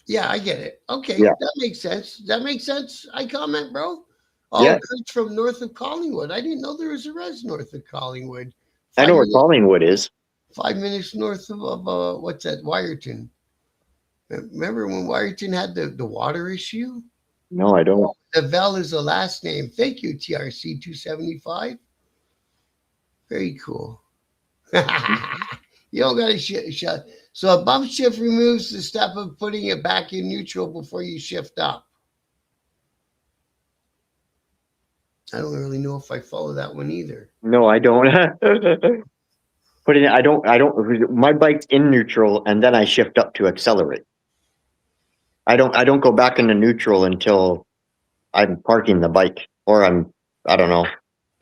Yeah, I get it. Okay, Yeah. that makes sense. That makes sense. I comment, bro. Oh, Yeah. Kurt's from north of Collingwood. I didn't know there was a res north of Collingwood. I know where Collingwood is. 5 minutes north of what's that, Wyerton. Remember when Wyerton had the water issue? No, I don't. Laval is the last name. Thank you, TRC 275. Very cool. You don't got to shut. So a bump shift removes the step of putting it back in neutral before you shift up. I don't really know if I follow that one either. No, I don't. Put it in, my bike's in neutral and then I shift up to accelerate. I don't go back into neutral until I'm parking the bike or I don't know,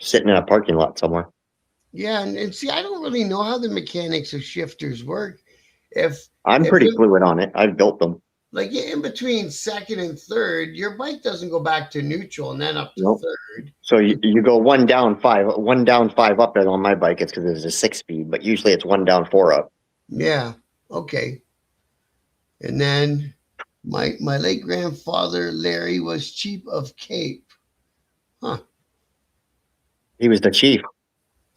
sitting in a parking lot somewhere. Yeah, and see, I don't really know how the mechanics of shifters work. If I'm if pretty it, fluid on it. I've built them. like in between second and third, your bike doesn't go back to neutral and then up to Nope. third. So you go one down, five up, and on my bike it's because it's a 6-speed, but usually it's one down, four up. Yeah. Okay. And then my late grandfather Larry was chief of Cape. Huh. He was the chief.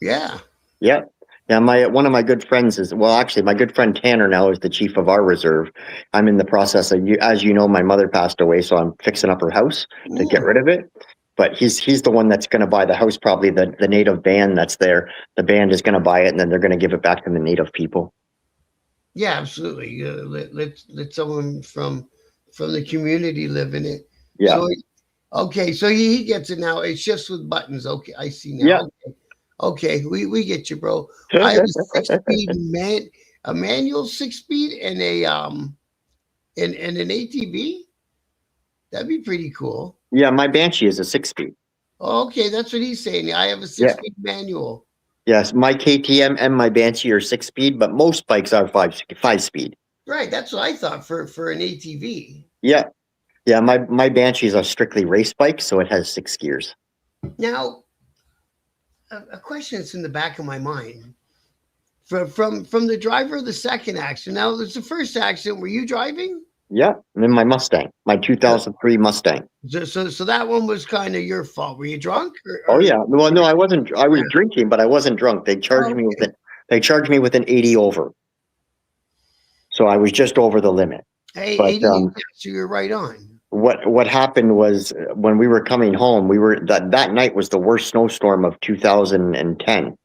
Yeah. Yeah. Yeah, one of my good friends actually my good friend Tanner now is the chief of our reserve. I'm in the process of as you know, my mother passed away, so I'm fixing up her house to get rid of it. But he's the one that's going to buy the house, probably the native band that's there. The band is going to buy it, and then they're going to give it back to the native people. Yeah, absolutely. Let someone from the community live in it. Yeah. So okay, so he gets it now. It shifts with buttons. Okay, I see now. Yeah. Okay, we get you, bro. I have a 6-speed a manual 6-speed and and an ATV. That'd be pretty cool. Yeah, my Banshee is a 6-speed. Okay, that's what he's saying. I have a 6-speed manual. Yes, my KTM and my Banshee are 6-speed, but most bikes are 5-speed. Right, that's what I thought for an ATV. Yeah. Yeah, my Banshee is a strictly race bike, so it has 6 gears. Now, a question that's in the back of my mind. From the driver of the second accident. Now, there's the first accident. Were you driving? Yeah, and then my Mustang, my 2003 Mustang. So that one was kind of your fault. Were you drunk? Oh yeah. Well, no, I wasn't. I was drinking, but I wasn't drunk. They charged me with it. They charged me with an 80 over. So I was just over the limit. Hey, but, 80, so you're right on. What happened was when we were coming home, that night was the worst snowstorm of 2010.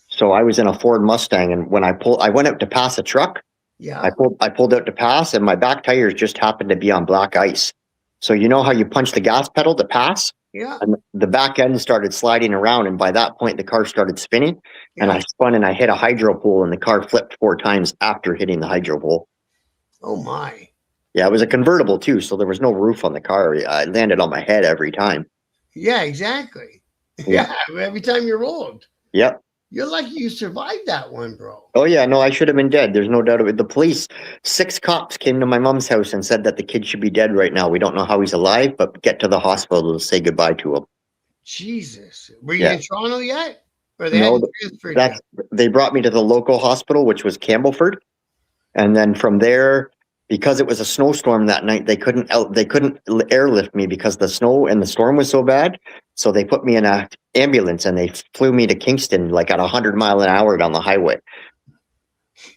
So I was in a Ford Mustang, and when I went out to pass a truck. Yeah. I pulled out to pass, and my back tires just happened to be on black ice. So you know how you punch the gas pedal to pass? Yeah. And the back end started sliding around, and by that point the car started spinning. Yeah. And I spun and I hit a hydro pole, and the car flipped 4 times after hitting the hydro pole. Oh my. Yeah, it was a convertible too, so there was no roof on the car. I landed on my head every time. Yeah, exactly. Yeah, every time you rolled. Yep. You're lucky you survived that one, bro. Oh, yeah. No, I should have been dead. There's no doubt of it. The police, 6 cops came to my mom's house and said that the kid should be dead right now. We don't know how he's alive, but get to the hospital to say goodbye to him. Jesus. Were you in Toronto yet? Or they No, they brought me to the local hospital, which was Campbellford. And then from there, because it was a snowstorm that night, they couldn't airlift me because the snow and the storm was so bad. So they put me in an ambulance and they flew me to Kingston like at 100 miles an hour down the highway.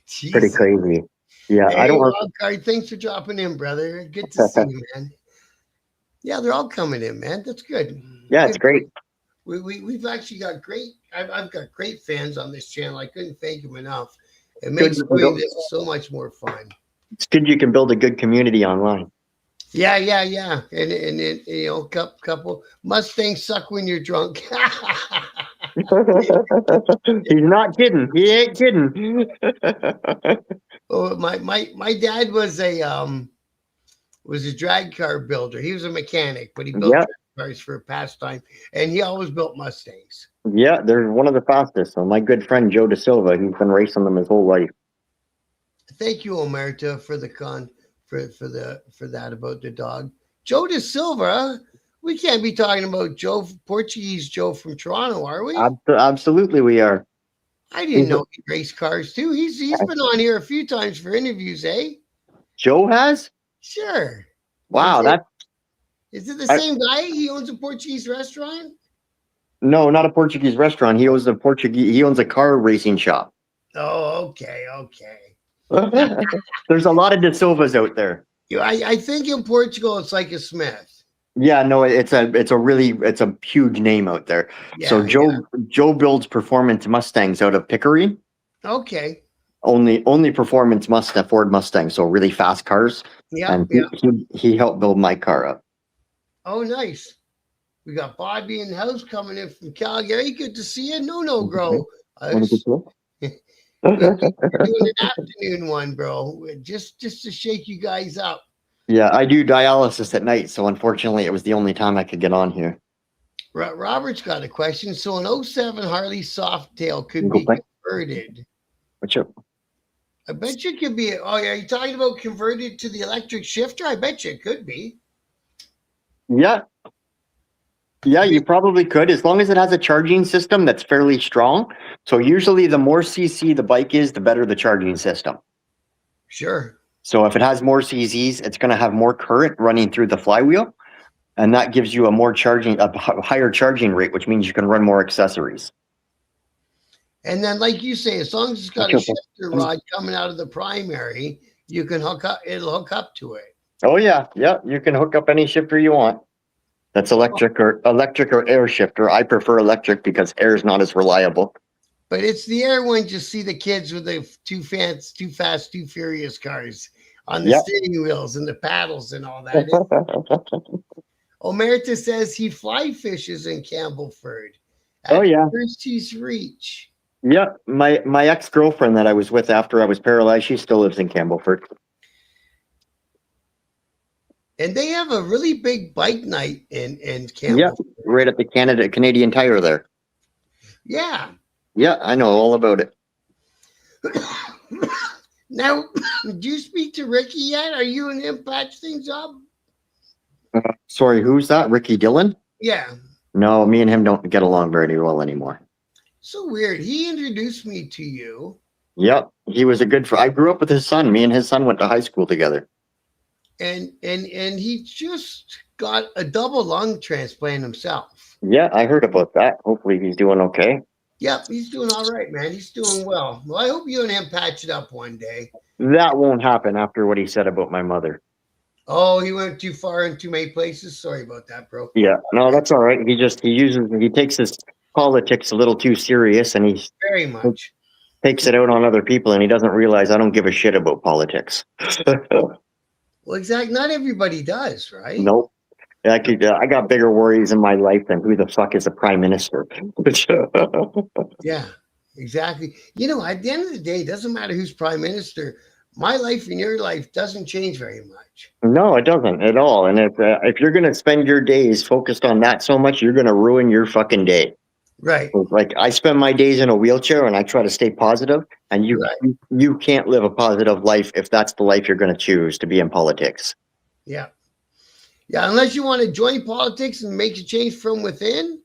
Jeez. Pretty crazy. Yeah, hey, I don't know. Wildcard, thanks for dropping in, brother. Good to see you, man. Yeah, they're all coming in, man. That's good. Yeah, it's great. We've actually got great. I've got great fans on this channel. I couldn't thank them enough. It makes doing this so much more fun. It's good you can build a good community online. Yeah. And you know, couple Mustangs suck when you're drunk. He's not kidding. He ain't kidding. Oh, my dad was a drag car builder. He was a mechanic, but he built drag cars for a pastime, and he always built Mustangs. Yeah, they're one of the fastest. So my good friend Joe Da Silva, he's been racing them his whole life. Thank you, Omerta, for the for that about the dog. Joe Da Silva. We can't be talking about Portuguese Joe from Toronto, are we? Absolutely, we are. I didn't know he raced cars too. He's been on here a few times for interviews, eh? Joe has? Sure. Wow, is it the same guy? He owns a Portuguese restaurant? No, not a Portuguese restaurant. He owns a car racing shop. Oh, okay. There's a lot of Da Silvas out there. I think in Portugal it's like a Smith. Yeah, no, it's a huge name out there. Yeah, so Joe builds performance Mustangs out of Pickering. Okay. Only performance Ford Mustang, so really fast cars. Yeah. And he helped build my car up. Oh, nice. We got Bobby in the house coming in from Calgary. Good to see you. No, Okay. grow. Want to We're doing an afternoon one, bro. Just to shake you guys up. Yeah, I do dialysis at night, so unfortunately, it was the only time I could get on here. Robert's got a question. So an '07 Harley Softail could Go be back. converted. What's up? I bet you it could be. Oh, yeah, you talking about converted to the electric shifter? I bet you it could be. Yeah, yeah, you probably could, as long as it has a charging system that's fairly strong. So usually, the more CC the bike is, the better the charging system. Sure. So if it has more CCs, it's going to have more current running through the flywheel, and that gives you a higher charging rate, which means you can run more accessories. And then, like you say, as long as it's got a shifter rod coming out of the primary, you can hook up. It'll hook up to it. Oh yeah, yeah, you can hook up any shifter you want. That's electric or air shifter. I prefer electric because air is not as reliable. But it's the air ones. You see the kids with the too fast, too furious cars on the steering wheels and the paddles and all that. Omerta says he fly fishes in Campbellford. Oh yeah. First he's reach. Yeah, my ex-girlfriend that I was with after I was paralyzed, she still lives in Campbellford. And they have a really big bike night in Campbellford. Yeah, right at the Canadian Tire there. Yeah. Yeah, I know all about it. Now, did you speak to Ricky yet? Are you and him patch things up? Sorry, who's that? Ricky Dillon? Yeah. No, me and him don't get along very well anymore. So weird. He introduced me to you. Yep, he was a good friend. I grew up with his son. Me and his son went to high school together. And he just got a double lung transplant himself. Yeah, I heard about that. Hopefully he's doing okay. Yep, he's doing all right, man. He's doing well. Well, I hope you and him patch it up one day. That won't happen after what he said about my mother. Oh, he went too far in too many places. Sorry about that, bro. Yeah, no, that's all right. He takes his politics a little too serious, and he very much takes it out on other people, and he doesn't realize I don't give a shit about politics. Well, exactly. Not everybody does, right? Nope. I got bigger worries in my life than who the fuck is a prime minister. Yeah, exactly. You know, at the end of the day, it doesn't matter who's prime minister. My life and your life doesn't change very much. No, it doesn't at all. And if you're going to spend your days focused on that so much, you're going to ruin your fucking day. Right. Like I spend my days in a wheelchair and I try to stay positive, and you can't live a positive life if that's the life you're going to choose to be in politics. Yeah. Yeah, unless you want to join politics and make a change from within,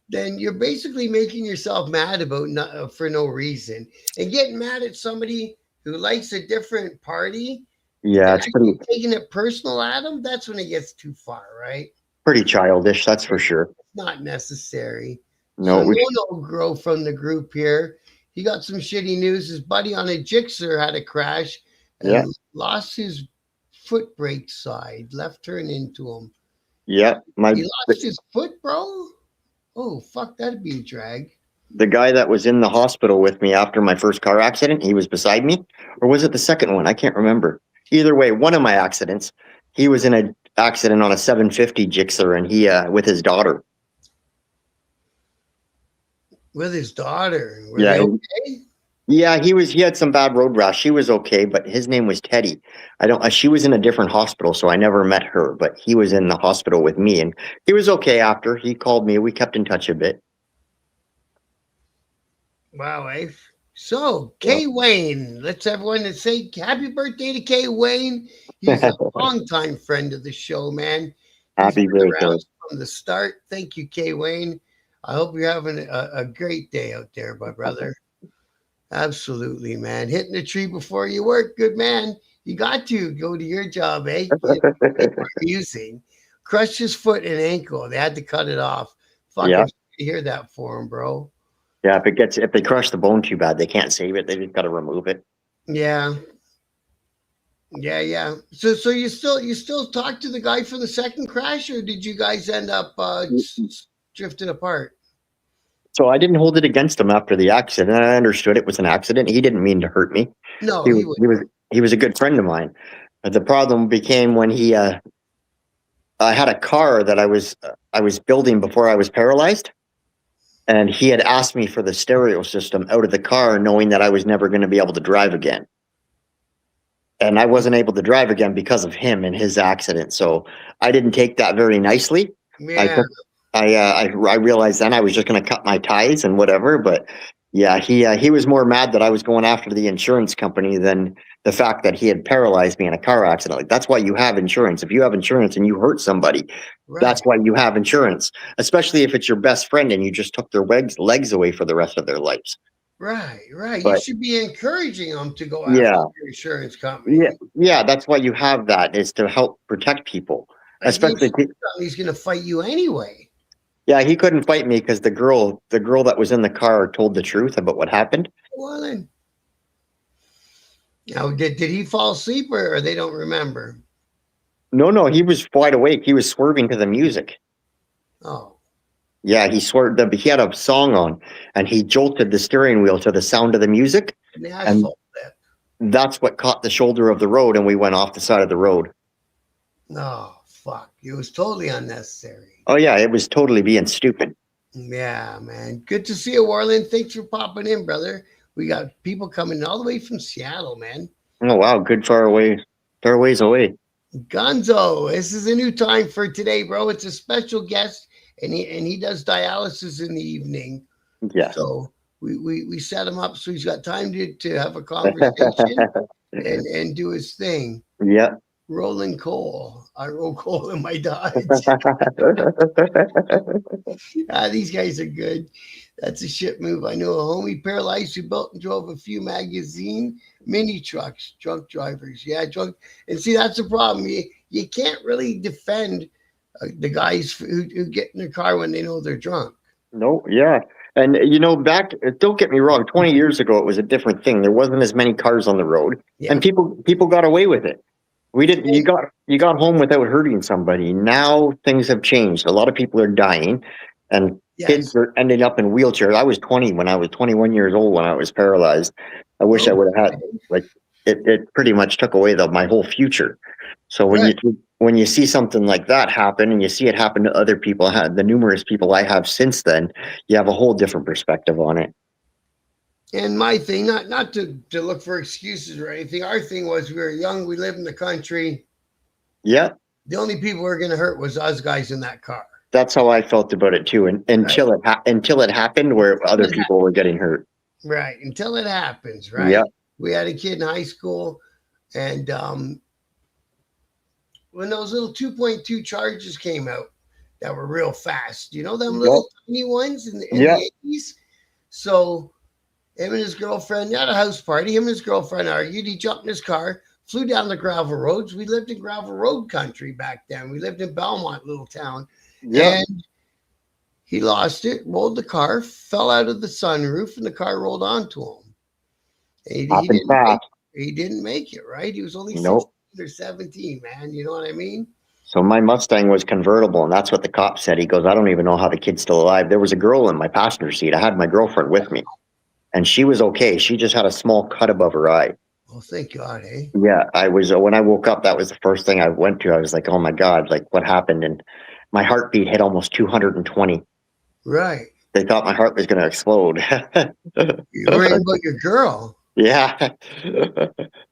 then you're basically making yourself mad about for no reason. And getting mad at somebody who likes a different party, yeah, it's pretty taking it personal at them, that's when it gets too far, right? Pretty childish, that's for sure. Not necessary. No, so no grow from the group here. He got some shitty news. His buddy on a Gixxer had a crash and lost his foot brake side, left turn into him. Yeah, he lost his foot, bro. Oh fuck, that'd be a drag. The guy that was in the hospital with me after my first car accident, he was beside me, or was it the second one? I can't remember. Either way, one of my accidents, he was in an accident on a 750 Gixxer, and he with his daughter. With his daughter, were yeah, they okay? Yeah, he had some bad road rash. She was okay, but his name was Teddy. She was in a different hospital, so I never met her, but he was in the hospital with me, and he was okay after. He called me. We kept in touch a bit. Wow, So, Kay Wayne, let's everyone say happy birthday to Kay Wayne. He's a longtime friend of the show, man. Happy birthday. From the start. Thank you, Kay Wayne. I hope you're having a great day out there, my brother. Absolutely, man. Hitting the tree before you work. Good man. You got to go to your job, eh? Using. Crushed his foot and ankle. They had to cut it off. Fucking hear that for him, bro. Yeah, if they crush the bone too bad, they can't save it. They just got to remove it. Yeah. Yeah. So you still talk to the guy for the second crash, or did you guys end up drifting apart? So I didn't hold it against him after the accident. I understood it was an accident. He didn't mean to hurt me. No, he was a good friend of mine. But the problem became when he I had a car that I was building before I was paralyzed, and he had asked me for the stereo system out of the car, knowing that I was never going to be able to drive again. And I wasn't able to drive again because of him and his accident. So I didn't take that very nicely. I Yeah. took, I realized then I was just going to cut my ties and whatever. But yeah, he was more mad that I was going after the insurance company than the fact that he had paralyzed me in a car accident. Like, that's why you have insurance. If you have insurance and you hurt somebody, Right. that's why you have insurance. Especially if it's your best friend and you just took their legs away for the rest of their lives. Right. Right. You But should be encouraging them to go after yeah, your insurance company. yeah, that's why you have that, is to help protect people. Like the Especially, insurance company's going to fight you anyway. yeah, he couldn't fight me because the girl that was in the car told the truth about what happened. Well, then, now did he fall asleep or they don't remember? No, he was wide awake. He was swerving to the music. Oh, Yeah, he swerved. He had a song on, and he jolted the steering wheel to the sound of the music, an and asphalt lip. that's what caught the shoulder of the road, and we went off the side of the road. Oh, fuck. It was totally unnecessary. Oh yeah, it was totally being stupid. Yeah, man. Good to see you, Warland. Thanks for popping in, brother. We got people coming all the way from Seattle, man. Oh wow, good far ways away. Gonzo, this is a new time for today, bro. It's a special guest, and he does dialysis in the evening. Yeah. So we set him up so he's got time to have a conversation and do his thing. Yeah. Rolling coal. I roll coal in my Dodge. These guys are good. That's a shit move. I know a homie paralyzed who built and drove a few magazine mini trucks, drunk drivers. Yeah, drunk. And see, that's the problem. You can't really defend the guys who get in their car when they know they're drunk. No, yeah. And don't get me wrong, 20 years ago it was a different thing. There wasn't as many cars on the road, Yeah. and people got away with it. We didn't you got home without hurting somebody. Now things have changed. A lot of people are dying, and kids are ending up in wheelchairs. I was 21 years old when I was paralyzed. I wish I would have had, like, it pretty much took away my whole future. So when you see something like that happen, and you see it happen to other people, the numerous people I have since then, you have a whole different perspective on it. And my thing, not to look for excuses or anything. Our thing was we were young, we lived in the country. Yeah. The only people who were going to hurt was us guys in that car. That's how I felt about it too, until it happened where other people were getting hurt. Right, until it happens, right? Yeah. We had a kid in high school, and when those little 2.2 charges came out that were real fast, them little tiny ones in the 80s? So him and his girlfriend, at a house party, him and his girlfriend argued. He jumped in his car, flew down the gravel roads. We lived in gravel road country back then. We lived in Belmont, little town. Yeah. And he lost it, rolled the car, fell out of the sunroof, and the car rolled onto him. He didn't make it, right? He was only 16 or 17, man. You know what I mean? So my Mustang was convertible, and that's what the cop said. He goes, I don't even know how the kid's still alive. There was a girl in my passenger seat. I had my girlfriend with me, and she was okay. She just had a small cut above her eye. Oh, thank God, eh? Yeah, when I woke up, that was the first thing I went to. I was like, oh my God, like, what happened? And my heartbeat hit almost 220. Right. They thought my heart was going to explode. You're worried about your girl. Yeah.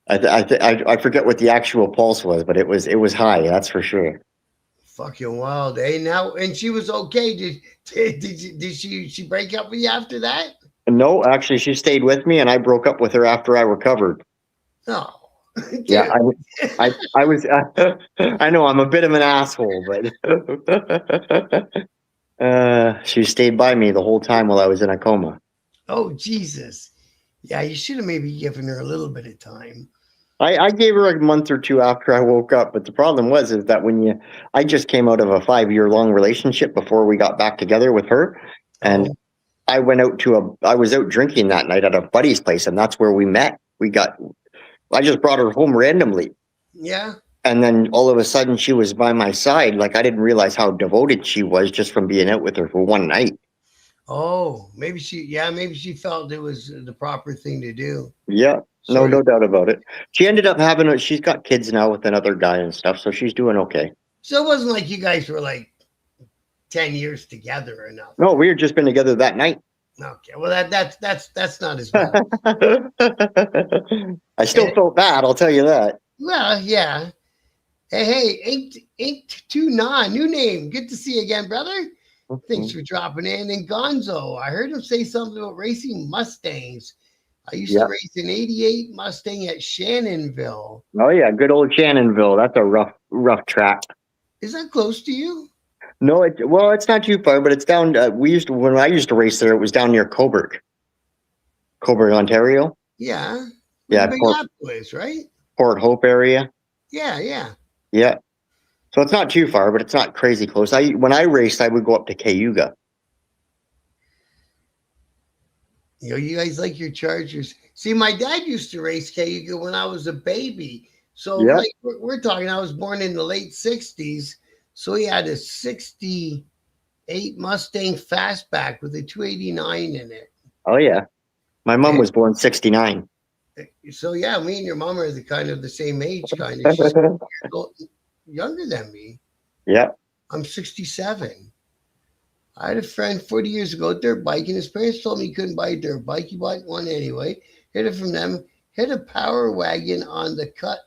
I forget what the actual pulse was, but it was high. That's for sure. Fucking wild, eh? Now, and she was okay. Did she break up with you after that? No, actually, she stayed with me, and I broke up with her after I recovered. No. Yeah, I was. I know I'm a bit of an asshole, but she stayed by me the whole time while I was in a coma. Oh, Jesus. Yeah, you should have maybe given her a little bit of time. I gave her a month or two after I woke up, but the problem is that I just came out of a 5-year-long relationship before we got back together with her, and I was out drinking that night at a buddy's place, and that's where we met. I just brought her home randomly. Yeah. And then all of a sudden she was by my side. Like, I didn't realize how devoted she was just from being out with her for one night. Oh, maybe she felt it was the proper thing to do. Yeah. No doubt about it. She ended up she's got kids now with another guy and stuff, so she's doing okay. So it wasn't like you guys were like 10 years together or nothing. No, we had just been together that night. Okay, well that's not as bad. I still felt bad, I'll tell you that. Well, yeah. Hey, ain't too nah, new name. Good to see you again, brother. Thanks for dropping in. And Gonzo, I heard him say something about racing Mustangs. I used to Yeah. race an '88 Mustang at Shannonville. Oh yeah, good old Shannonville. That's a rough track. Is that close to you? No, it's not too far, but it's down. When I used to race there, it was down near Coburg, Ontario. Yeah. Yeah, Big Apple is, right? Port Hope area. Yeah, yeah. Yeah. So it's not too far, but it's not crazy close. When I raced, I would go up to Cayuga. You know, you guys like your Chargers. See, my dad used to race Cayuga when I was a baby. So, Yeah. like, we're talking, I was born in the late 60s. So he had a 68 Mustang Fastback with a 289 in it. Oh, yeah. My mom was born 69. So, yeah, me and your mom are the same age, kind of. She's younger than me. Yeah. I'm 67. I had a friend 40 years ago, dirt bike, and his parents told me he couldn't buy a dirt bike. He bought one anyway, hid it from them, hit a power wagon on the cut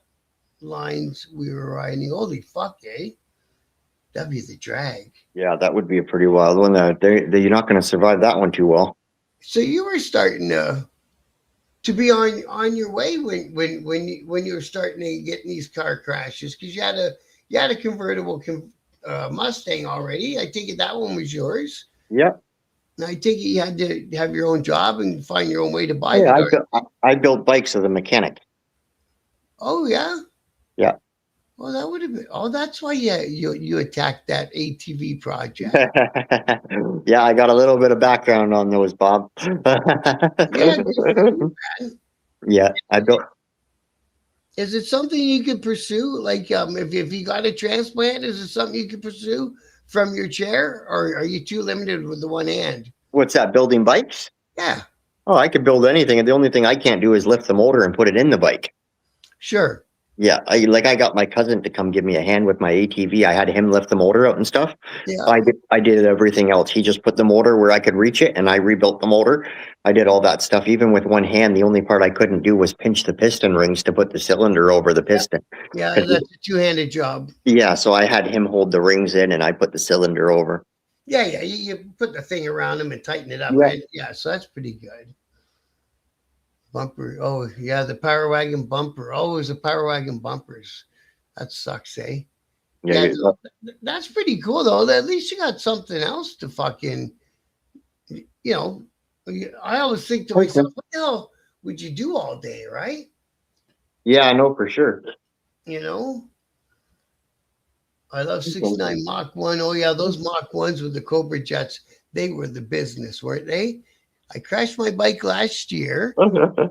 lines we were riding. Holy fuck, eh? That'd be the drag. Yeah, that would be a pretty wild one. You're not going to survive that one too well. So you were starting to be on your way when you were starting to get in these car crashes, because you had a convertible Mustang already. I take it that one was yours. Yeah. And I take it you had to have your own job and find your own way to buy Yeah, the I built bikes as a mechanic. Oh yeah. Yeah. Well, that would have been. Oh, that's why you attacked that ATV project. Yeah, I got a little bit of background on those, Bob. Yeah, good for you, man. Yeah, I built. Is it something you could pursue? Like, if you got a transplant, is it something you could pursue from your chair, or are you too limited with the one hand? What's that? Building bikes? Yeah, Oh, I could build anything, and the only thing I can't do is lift the motor and put it in the bike. sure. Yeah, I got my cousin to come give me a hand with my ATV. I had him lift the motor out and stuff. Yeah. I did everything else. He just put the motor where I could reach it, and I rebuilt the motor. I did all that stuff. Even with one hand, the only part I couldn't do was pinch the piston rings to put the cylinder over the piston. Yeah, that's a two-handed job. Yeah, so I had him hold the rings in, and I put the cylinder over. Yeah, yeah. You put the thing around them and tighten it up. Yeah. Right? Yeah, so that's pretty good. Bumper. Oh, yeah, the Power Wagon bumper. Always the Power Wagon bumpers. That sucks, eh? Yeah, Yeah, that's pretty cool, though. At least you got something else to fucking, you know. I always think to myself, what the hell would you do all day, right? yeah, I know for sure. You know? I love 69 Mach 1. Oh, yeah, those Mach 1s with the Cobra Jets, they were the business, weren't they? I crashed my bike last year,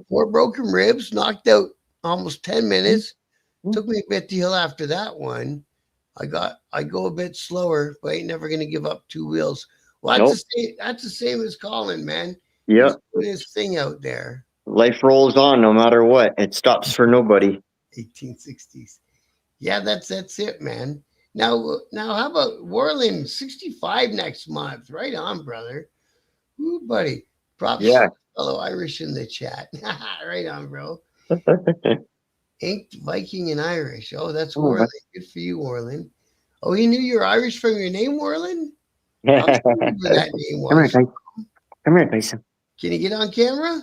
4 broken ribs, knocked out almost 10 minutes. Took me a bit to heal after that one. I go a bit slower, but I ain't never gonna give up 2 wheels. Well, that's the same as Colin, man. Yeah, He's putting his thing out there. life rolls on no matter what. It stops for nobody. 1860s. Yeah, that's it, man. Now, how about Warland? 65 next month. Right on, brother. Ooh, buddy. Props Yeah. to fellow Irish in the chat. Right on, bro. Inked Viking and Irish. Oh, that's Warland. Good for you, Warland. Oh, he knew you were Irish from your name, Warland? How do you remember that name Come here, was? Tyson. Come here, Tyson. Can you get on camera?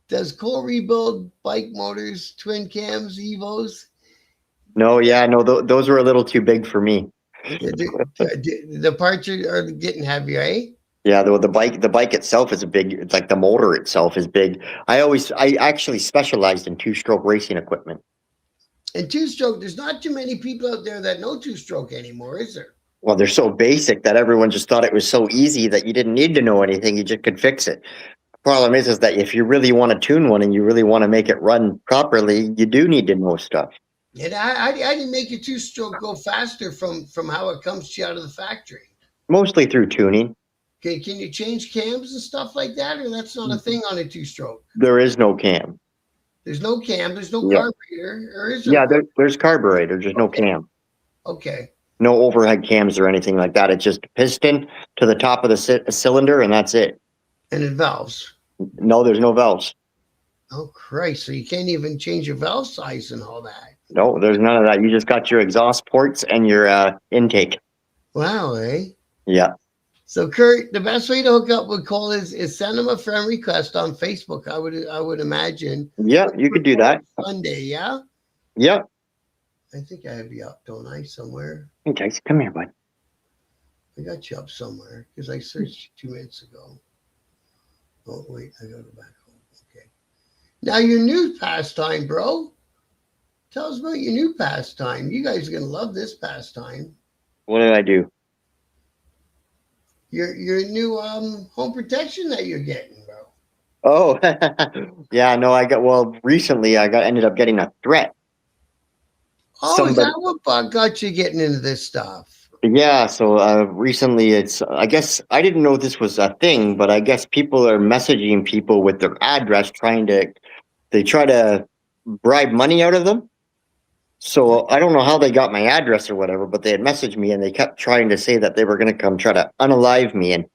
Does Cole rebuild bike motors, twin cams, Evos? No, those were a little too big for me. The parts are getting heavier, eh? Yeah, the bike itself is it's like the motor itself is big. I actually specialized in 2-stroke racing equipment. And 2-stroke, there's not too many people out there that know 2-stroke anymore, is there? Well, they're so basic that everyone just thought it was so easy that you didn't need to know anything. You just could fix it. Problem is that if you really want to tune one and you really want to make it run properly, you do need to know stuff. And I didn't make a 2-stroke go faster from how it comes to you out of the factory. Mostly through tuning. Okay, can you change cams and stuff like that, or that's not a thing on a 2-stroke? There is no cam. There's no cam. There's no Yeah. carburetor. Or is there? Yeah, there's carburetor, just no cam. Okay. No overhead cams or anything like that. It's just piston to the top of the cylinder, and that's it. And it valves. No, there's no valves. Oh Christ! So you can't even change your valve size and all that. No, there's none of that. You just got your exhaust ports and your intake. Wow, eh? Yeah. So Kurt, the best way to hook up with Cole is send him a friend request on Facebook. I would imagine. Yeah, you could do that. Sunday, yeah. Yeah. I think I have you up, don't I? Somewhere. Hey, Jason, come here, bud. I got you up somewhere because I searched 2 minutes ago. Oh wait, I gotta go back home. Okay. Now your new pastime, bro. Tell us about your new pastime. You guys are gonna love this pastime. What did I do? Your new home protection that you're getting, bro. Oh, yeah. No, recently I ended up getting a threat. Oh, is that what got you getting into this stuff? Yeah, so recently I guess I didn't know this was a thing, but I guess people are messaging people with their address they try to bribe money out of them. So I don't know how they got my address or whatever, but they had messaged me and they kept trying to say that they were going to come try to unalive me and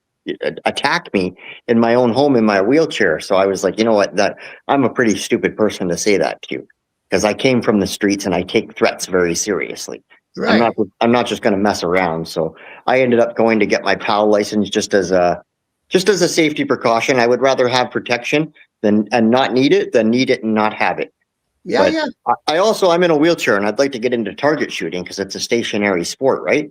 attack me in my own home in my wheelchair. So I was like, you know what, that I'm a pretty stupid person to say that to, because I came from the streets and I take threats very seriously. Right. I'm not just going to mess around. So I ended up going to get my PAL license just as a safety precaution. I would rather have protection and not need it than need it and not have it. Yeah, But yeah. I'm in a wheelchair and I'd like to get into target shooting because it's a stationary sport, right?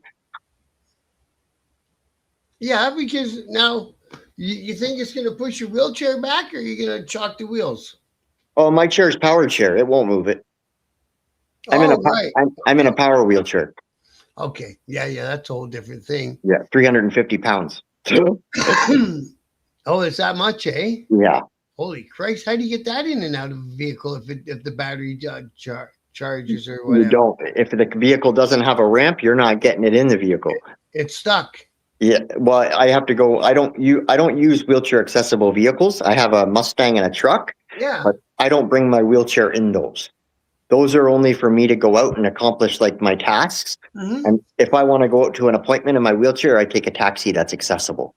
Yeah, because now you think it's going to push your wheelchair back or you're going to chalk the wheels? Oh, my chair's powered chair. It won't move it. I'm in a power wheelchair. Okay. Yeah, that's a whole different thing. Yeah, 350 pounds. Oh, it's that much, eh? Yeah. Holy Christ! How do you get that in and out of a vehicle if the battery charges or whatever? You don't. If the vehicle doesn't have a ramp, you're not getting it in the vehicle. It's stuck. Yeah. Well, I have to go. I don't use wheelchair accessible vehicles. I have a Mustang and a truck. Yeah. But I don't bring my wheelchair in those. Those are only for me to go out and accomplish like my tasks. Mm-hmm. And if I want to go out to an appointment in my wheelchair, I take a taxi that's accessible.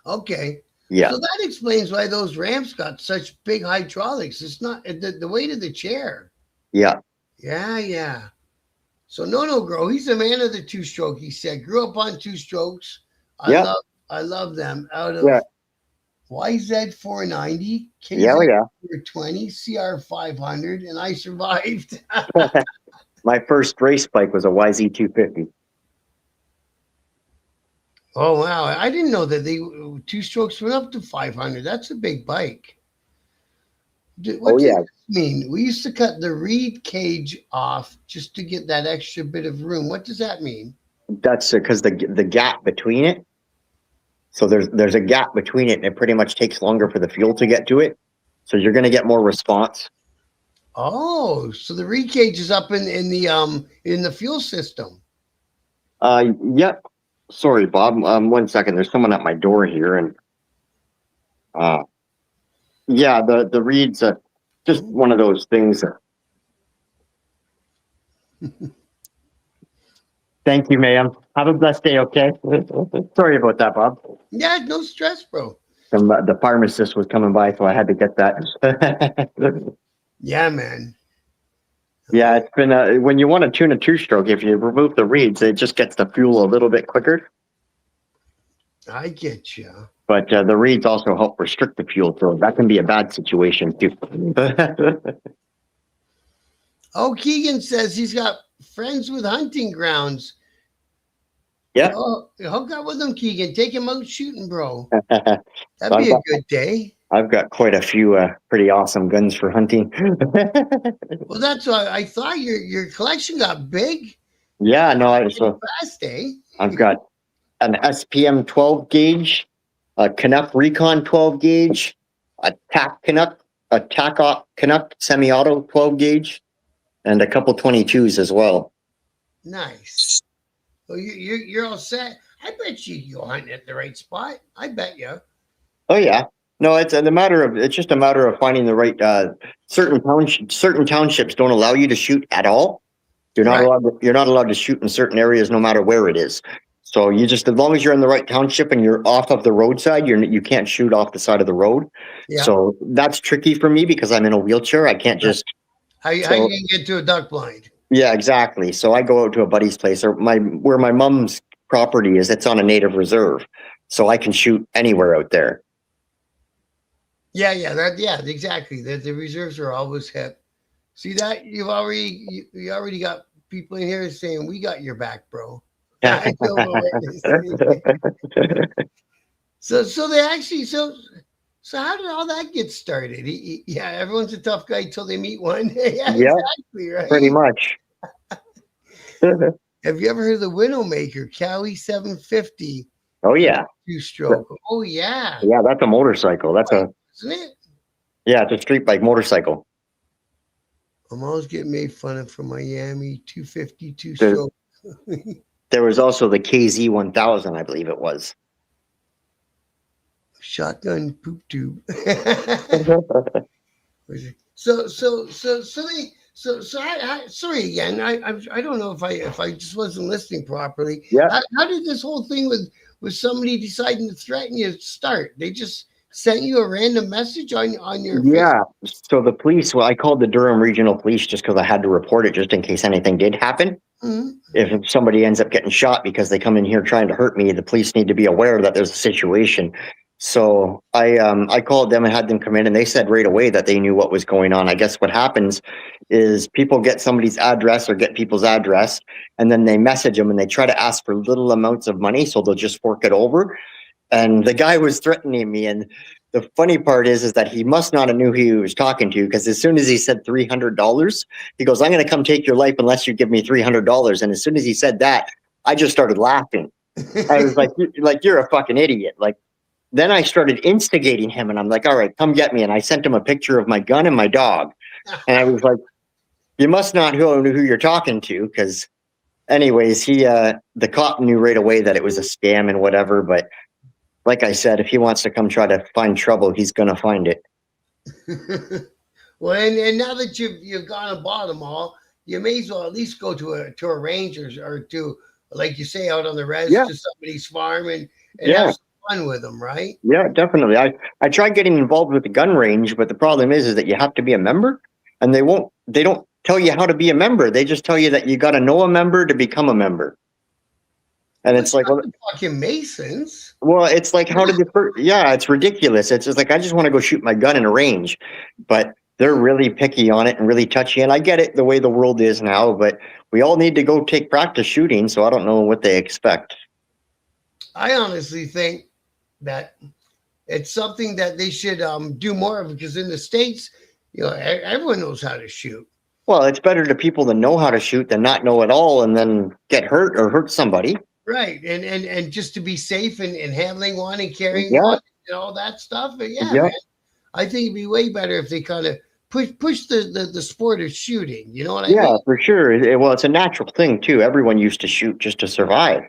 Okay. Yeah. So that explains why those ramps got such big hydraulics. It's not the weight of the chair. Yeah. Yeah. So no, Grow. He's a man of the two-stroke. He said, grew up on two strokes. I love them. Out of YZ490, KZ420, CR500, and I survived. My first race bike was a YZ250. Oh, wow. I didn't know that they two strokes went up to 500. That's a big bike. What does this mean? We used to cut the reed cage off just to get that extra bit of room. What does that mean? That's because the gap between it. So there's a gap between it, and it pretty much takes longer for the fuel to get to it. So you're going to get more response. Oh, so the reed cage is up in the fuel system. Yep. Sorry, Bob. 1 second. There's someone at my door here, and yeah, the reeds are just one of those things. Thank you, ma'am. Have a blessed day. Okay. Sorry about that, Bob. Yeah, no stress, bro. The pharmacist was coming by, so I had to get that. Yeah, man. Yeah, it's been when you want to tune a two-stroke, if you remove the reeds, it just gets the fuel a little bit quicker. I get you. But the reeds also help restrict the fuel, so that can be a bad situation too. Oh, Keegan says he's got friends with hunting grounds. Yeah. Oh, hook up with them, Keegan. Take him out shooting, bro. That'd be a good day. I've got quite a few pretty awesome guns for hunting. Well, that's why I thought your collection got big. Yeah, no, fast, eh? I've got an SPM 12 gauge, a Canuck Recon 12 gauge, a TAC Canuck semi-auto 12 gauge, and a couple 22s as well. Nice. Well, you're all set. I bet you'll hunt at the right spot. I bet you. Oh yeah. No, it's just a matter of finding the right, certain townships don't allow you to shoot at all. Right. You're not allowed to shoot in certain areas, no matter where it is. So you just, as long as you're in the right township and you're off of the roadside, you can't shoot off the side of the road. Yeah. So that's tricky for me because I'm in a wheelchair. I can't just, How you so gonna get to a duck blind? yeah, exactly. So I go out to a buddy's place or where my mom's property is. It's on a native reserve. So I can shoot anywhere out there. Yeah, exactly. The reserves are always hip. See that you already got people in here saying we got your back, bro. I know a witness. So they actually so how did all that get started? Yeah, everyone's a tough guy till they meet one. Yeah, Yeah, exactly, right. pretty much. Have you ever heard of the Widowmaker Cowie 750? Oh yeah. 2-stroke. Oh yeah. Yeah, that's a motorcycle. Isn't it? Yeah, it's a street bike motorcycle. I'm always getting made fun of from Miami 250 2-stroke. There was also the KZ 1000, I believe it was. Shotgun poop tube. Sorry again. I don't know if I just wasn't listening properly. Yeah. How did this whole thing with somebody deciding to threaten you start? They just sent you a random message on your Yeah. So the police, well, I called the Durham Regional Police just because I had to report it just in case anything did happen. Mm-hmm. If somebody ends up getting shot because they come in here trying to hurt me, the police need to be aware that there's a situation. So I called them and had them come in, and they said right away that they knew what was going on. I guess what happens is people get somebody's address or get people's address, and then they message them and they try to ask for little amounts of money, so they'll just fork it over. And the guy was threatening me, and the funny part is that he must not have knew who he was talking to, because as soon as he said $300, he goes, "I'm going to come take your life unless you give me $300." And as soon as he said that, I just started laughing. I was like, you're a fucking idiot. Like, then I started instigating him, and I'm like, "All right, come get me." And I sent him a picture of my gun and my dog. And I was like, "You must not know who you're talking to." Because anyways, the cop knew right away that it was a scam and whatever. But like I said, if he wants to come try to find trouble, he's going to find it. Well, and now that you've gone and bought them all, you may as well at least go to a range or to, like you say, out on the res, to somebody's farm and have some fun with them, right? Yeah, definitely. I tried getting involved with the gun range, but the problem is that you have to be a member, and they don't tell you how to be a member. They just tell you that you got to know a member to become a member. And it's like, well, fucking Masons. Well, it's like, how did it's ridiculous. It's just like, I just want to go shoot my gun in a range, but they're really picky on it and really touchy. And I get it, the way the world is now, but we all need to go take practice shooting. So I don't know what they expect. I honestly think that it's something that they should do more of, because in the States, everyone knows how to shoot. Well, it's better to people that know how to shoot than not know at all and then get hurt or hurt somebody. Right. And just to be safe and handling one and carrying one and all that stuff. But man, I think it'd be way better if they kind of push the sport of shooting. You know what I mean? Yeah, for sure. Well, it's a natural thing too. Everyone used to shoot just to survive.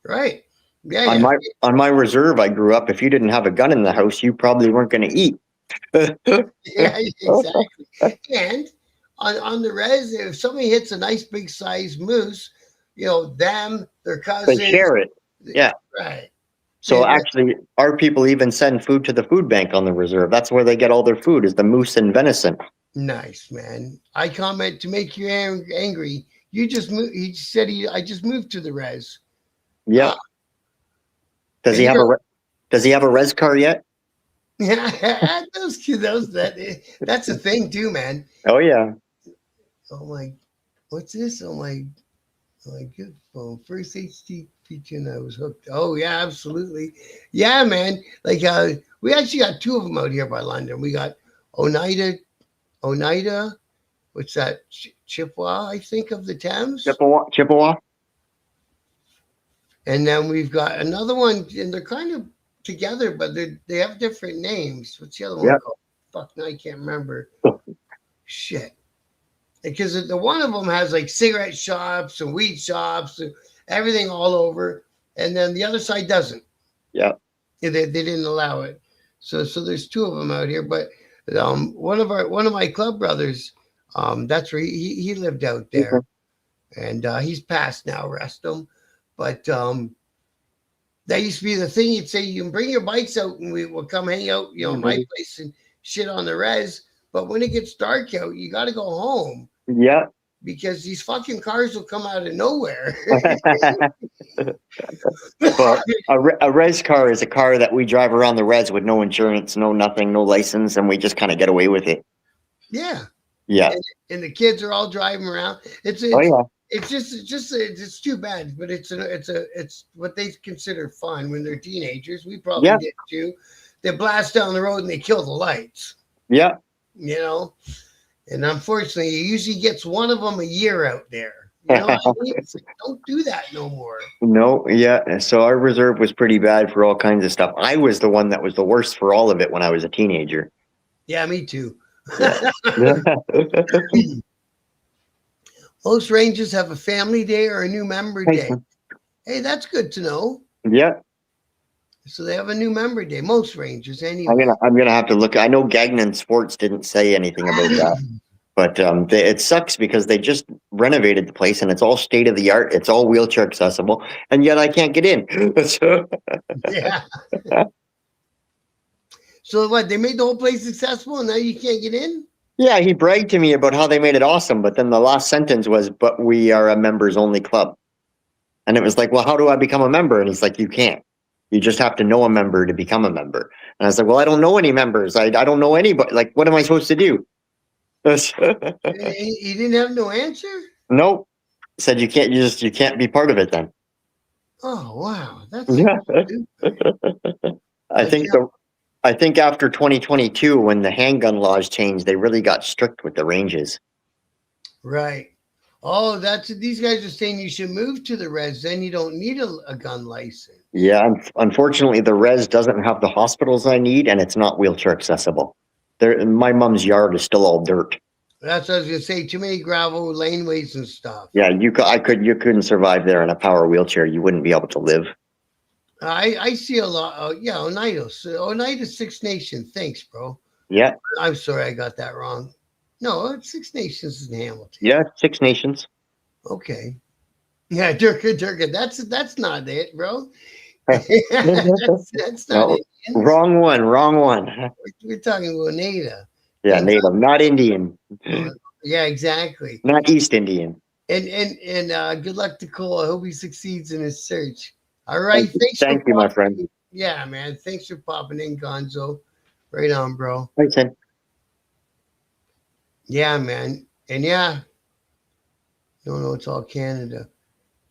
Right. Yeah. On my reserve, I grew up. If you didn't have a gun in the house, you probably weren't going to eat. Yeah, exactly. And on the res, if somebody hits a nice big size moose, their cousins, they share it. Yeah. Right. So actually, our people even send food to the food bank on the reserve. That's where they get all their food, is the moose and venison. Nice, man. I comment to make you angry. You just moved. He said I just moved to the res. Yeah. Does he have a res car yet? Yeah, that's a thing too, man. Oh yeah. Oh my, what's this? Oh my good phone. First HD feature, and I was hooked. Oh yeah, absolutely. Yeah, man. Like we actually got two of them out here by London. We got Oneida. What's that? Chippewa, I think, of the Thames. Chippewa. And then we've got another one, and they're kind of together, but they have different names. What's the other one called? Fuck, now I can't remember. Shit. Because the one of them has like cigarette shops and weed shops and everything all over, and then the other side doesn't. Yeah. They didn't allow it. So there's two of them out here, but one of my club brothers, that's where he lived out there, Okay. and he's passed now, rest him. But that used to be the thing. You'd say you can bring your bikes out, and we will come hang out, at my place and shit on the res. But when it gets dark out, you got to go home Yeah. because these fucking cars will come out of nowhere. Well, a res car is a car that we drive around the res with no insurance, no nothing, no license, and we just kind of get away with it. Yeah. Yeah. And the kids are all driving around. It's Oh yeah. it's too bad, but it's what they consider fun when they're teenagers. We probably Yeah. did too. They blast down the road and they kill the lights. Yeah. And unfortunately, it usually gets one of them a year out there. You know what I mean? It's like, don't do that no more. No, yeah. So our reserve was pretty bad for all kinds of stuff. I was the one that was the worst for all of it when I was a teenager. Yeah, me too. Yeah. Most ranges have a family day or a new member day. Hey, that's good to know. Yeah. So they have a new member day. Most ranges, anyway. I'm gonna have to look. I know Gagnon Sports didn't say anything about that, but it sucks because they just renovated the place and it's all state of the art. It's all wheelchair accessible, and yet I can't get in. Yeah. So what? They made the whole place accessible, and now you can't get in? Yeah, he bragged to me about how they made it awesome, but then the last sentence was, "But we are a members only club," and it was like, "Well, how do I become a member?" And he's like, "You can't. You just have to know a member to become a member." And I was like, "Well, I don't know any members. I don't know anybody. Like, what am I supposed to do?" He didn't have no answer? Nope. Said you can't. You can't be part of it then. Oh wow, that's Yeah. stupid. I think after 2022, when the handgun laws changed, they really got strict with the ranges. Right. Oh, these guys are saying you should move to the res, then you don't need a gun license. Yeah, unfortunately, the res doesn't have the hospitals I need, and it's not wheelchair accessible. My mom's yard is still all dirt. That's what I was gonna say. Too many gravel laneways and stuff. Yeah, you couldn't survive there in a power wheelchair. You wouldn't be able to live. I see a lot. Yeah, Oneida Six Nations. Thanks, bro. Yeah. I'm sorry I got that wrong. No, it's Six Nations in Hamilton. Yeah, Six Nations. Okay. Yeah, Durka. That's not it, bro. that's not No, it. wrong one. We're talking Oneida. Yeah, Native, not Indian. Yeah, exactly. Not East Indian. And good luck to Cole. I hope he succeeds in his search. All right. Thank you, my friend. Yeah, man. Thanks for popping in, Gonzo. Right on, bro. Thanks, man. Yeah, man. And yeah. No, it's all Canada.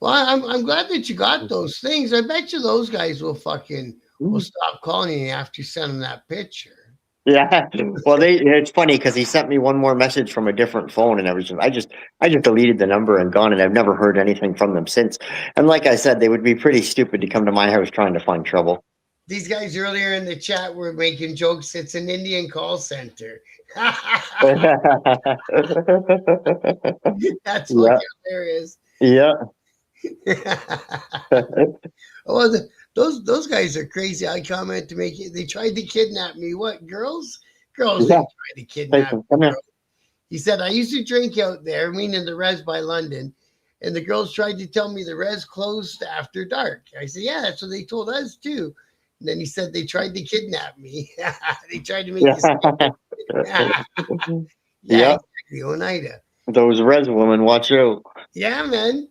Well, I'm glad that you got those things. I bet you those guys will stop calling you after you send them that picture. Yeah. Well, it's funny because he sent me one more message from a different phone and everything. I just deleted the number and gone, and I've never heard anything from them since. And like I said, they would be pretty stupid to come to my house trying to find trouble. These guys earlier in the chat were making jokes. It's an Indian call center. That's fucking hilarious. Yeah. Well, those guys are crazy. I comment to make it. They tried to kidnap me. What, girls? Girls Yeah. tried to kidnap me. He said, I used to drink out there, meaning the res by London, and the girls tried to tell me the res closed after dark. I said, yeah, that's what they told us too. And then he said they tried to kidnap me. They tried to make me yeah, exactly. Oneida. Those res women, watch out. Yeah, man.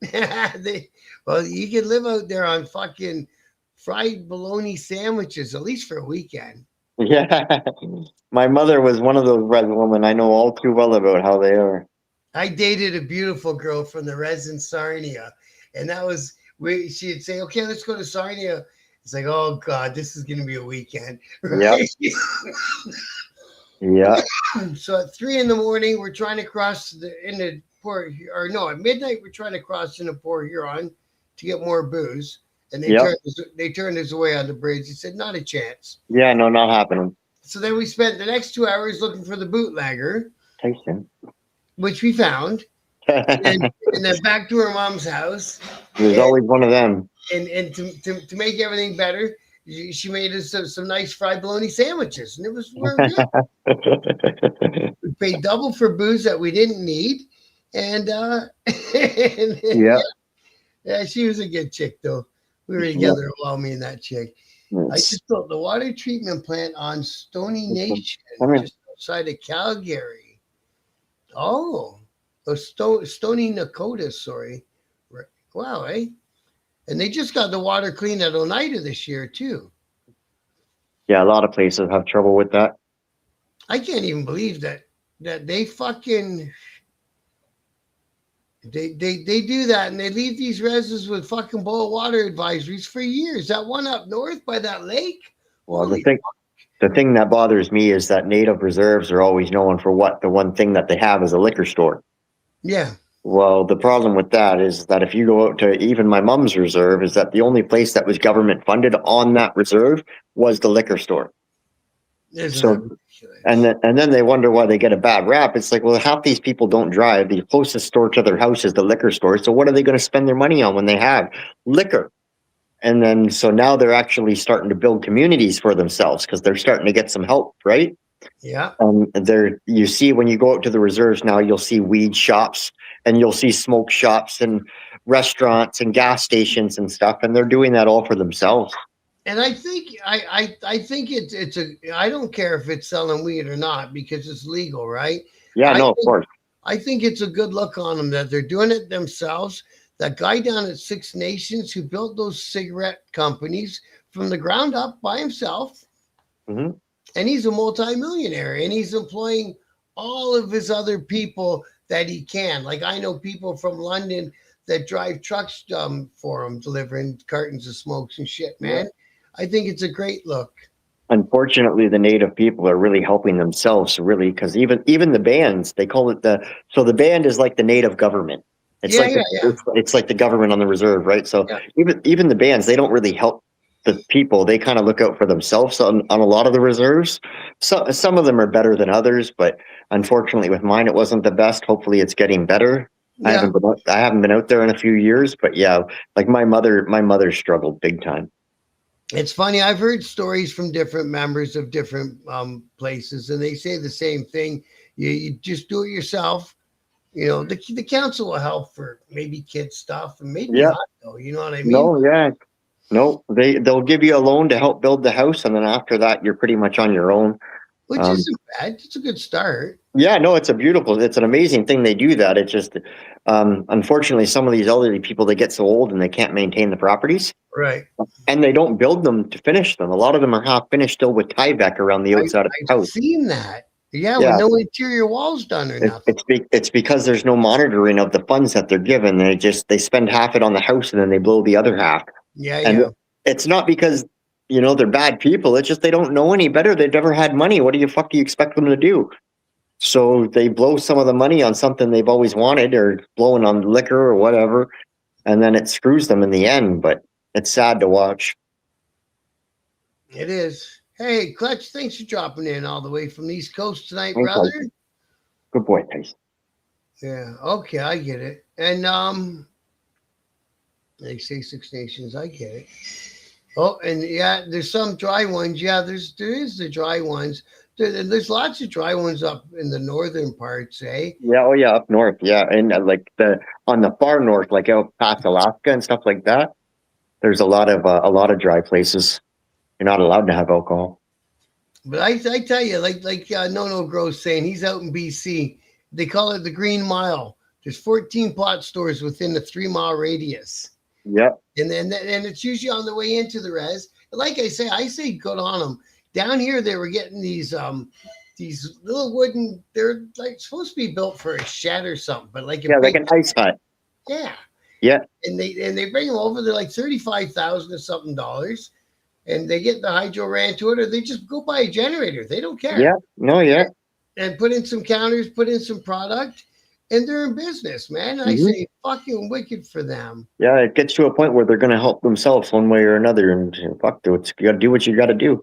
Well, you can live out there on fucking fried bologna sandwiches, at least for a weekend. Yeah. My mother was one of those res women. I know all too well about how they are. I dated a beautiful girl from the res in Sarnia. And that was where she'd say, okay, let's go to Sarnia. It's like, oh God, this is gonna be a weekend. Right? Yep. Yeah. So at 3 a.m, we're trying to cross at midnight we're trying to cross into Port Huron to get more booze. And they turned us away on the bridge. He said, not a chance. Yeah, no, not happening. So then we spent the next 2 hours looking for the bootlegger, Tyson. which we found. and then back to her mom's house. There's always one of them. And to make everything better, she made us some nice fried bologna sandwiches, and we're good. We paid double for booze that we didn't need, and, and Yeah. yeah, she was a good chick though. We were together a while, me and that chick. I just built the water treatment plant on Stony Nation, just outside of Calgary. Oh, Stony Nakota, sorry. Wow, eh? And they just got the water clean at Oneida this year too. Yeah, a lot of places have trouble with that. I can't even believe that they fucking they do that, and they leave these residents with fucking boil water advisories for years. That one up north by that lake. Well, the thing that bothers me is that native reserves are always known for what the one thing that they have is a liquor store. Yeah. Well, the problem with that is that if you go out to even my mom's reserve, is that the only place that was government funded on that reserve was the liquor store. And then they wonder why they get a bad rap. It's like, well, half these people don't drive. The closest store to their house is the liquor store. So what are they going to spend their money on when they have liquor? And then so now they're actually starting to build communities for themselves because they're starting to get some help, right? Yeah. You see when you go out to the reserves now, you'll see weed shops and you'll see smoke shops and restaurants and gas stations and stuff, and they're doing that all for themselves. And I think I think it's I don't care if it's selling weed or not because it's legal, right? Yeah, of course. I think it's a good look on them that they're doing it themselves. That guy down at Six Nations who built those cigarette companies from the ground up by himself, mm-hmm. and he's a multimillionaire, and he's employing all of his other people that he can. Like I know people from London that drive trucks for him, delivering cartons of smokes and shit, man. Yeah. I think it's a great look. Unfortunately, the native people are really helping themselves, really, because even the bands, they call it the band is like the native government. It's it's like the government on the reserve, right? So even the bands, they don't really help the people. They kind of look out for themselves on a lot of the reserves. So some of them are better than others, but unfortunately with mine, it wasn't the best. Hopefully it's getting better. Yeah. I haven't been out there in a few years, but yeah, like my mother struggled big time. It's funny. I've heard stories from different members of different places, and they say the same thing. You just do it yourself. You know, the council will help for maybe kid stuff and maybe not though. You know what I mean? No, they'll give you a loan to help build the house, and then after that, you're pretty much on your own. Which isn't bad. It's a good start. Yeah, no, it's an amazing thing they do that. It's just, unfortunately, some of these elderly people, they get so old and they can't maintain the properties. Right. And they don't build them to finish them. A lot of them are half finished still with Tyvek around the outside of the house. I've seen that. Yeah, with no interior walls done or nothing. It's because there's no monitoring of the funds that they're given. They spend half it on the house and then they blow the other half. Yeah. It's not because, they're bad people. It's just they don't know any better. They've never had money. What do you expect them to do? So they blow some of the money on something they've always wanted or blowing on liquor or whatever. And then it screws them in the end, but it's sad to watch. It is. Hey, Clutch, thanks for dropping in all the way from the East Coast tonight, brother. Good boy, Tyson. Yeah, okay, I get it. And they say Six Nations, I get it. Oh, and yeah, there's some dry ones. Yeah, there is the dry ones. There's lots of dry ones up in the northern parts, eh? Yeah, up north, yeah, and on the far north, like out past Alaska and stuff like that. There's a lot of dry places. You're not allowed to have alcohol. But I tell you, like No Gross saying, he's out in BC. They call it the Green Mile. There's 14 pot stores within the 3-mile radius. Yep. And it's usually on the way into the res. Like I say good on them. Down here, they were getting these little wooden. They're like supposed to be built for a shed or something, but like like an ice hut. Yeah. Yeah. And they bring them over. They're like $35,000 or something dollars, and they get the hydro ran to it, or they just go buy a generator. They don't care. Yeah. No. Yeah. And put in some counters, put in some product. And they're in business, man. I say fucking wicked for them. Yeah, it gets to a point where they're going to help themselves one way or another. And fuck, you got to do what you got to do.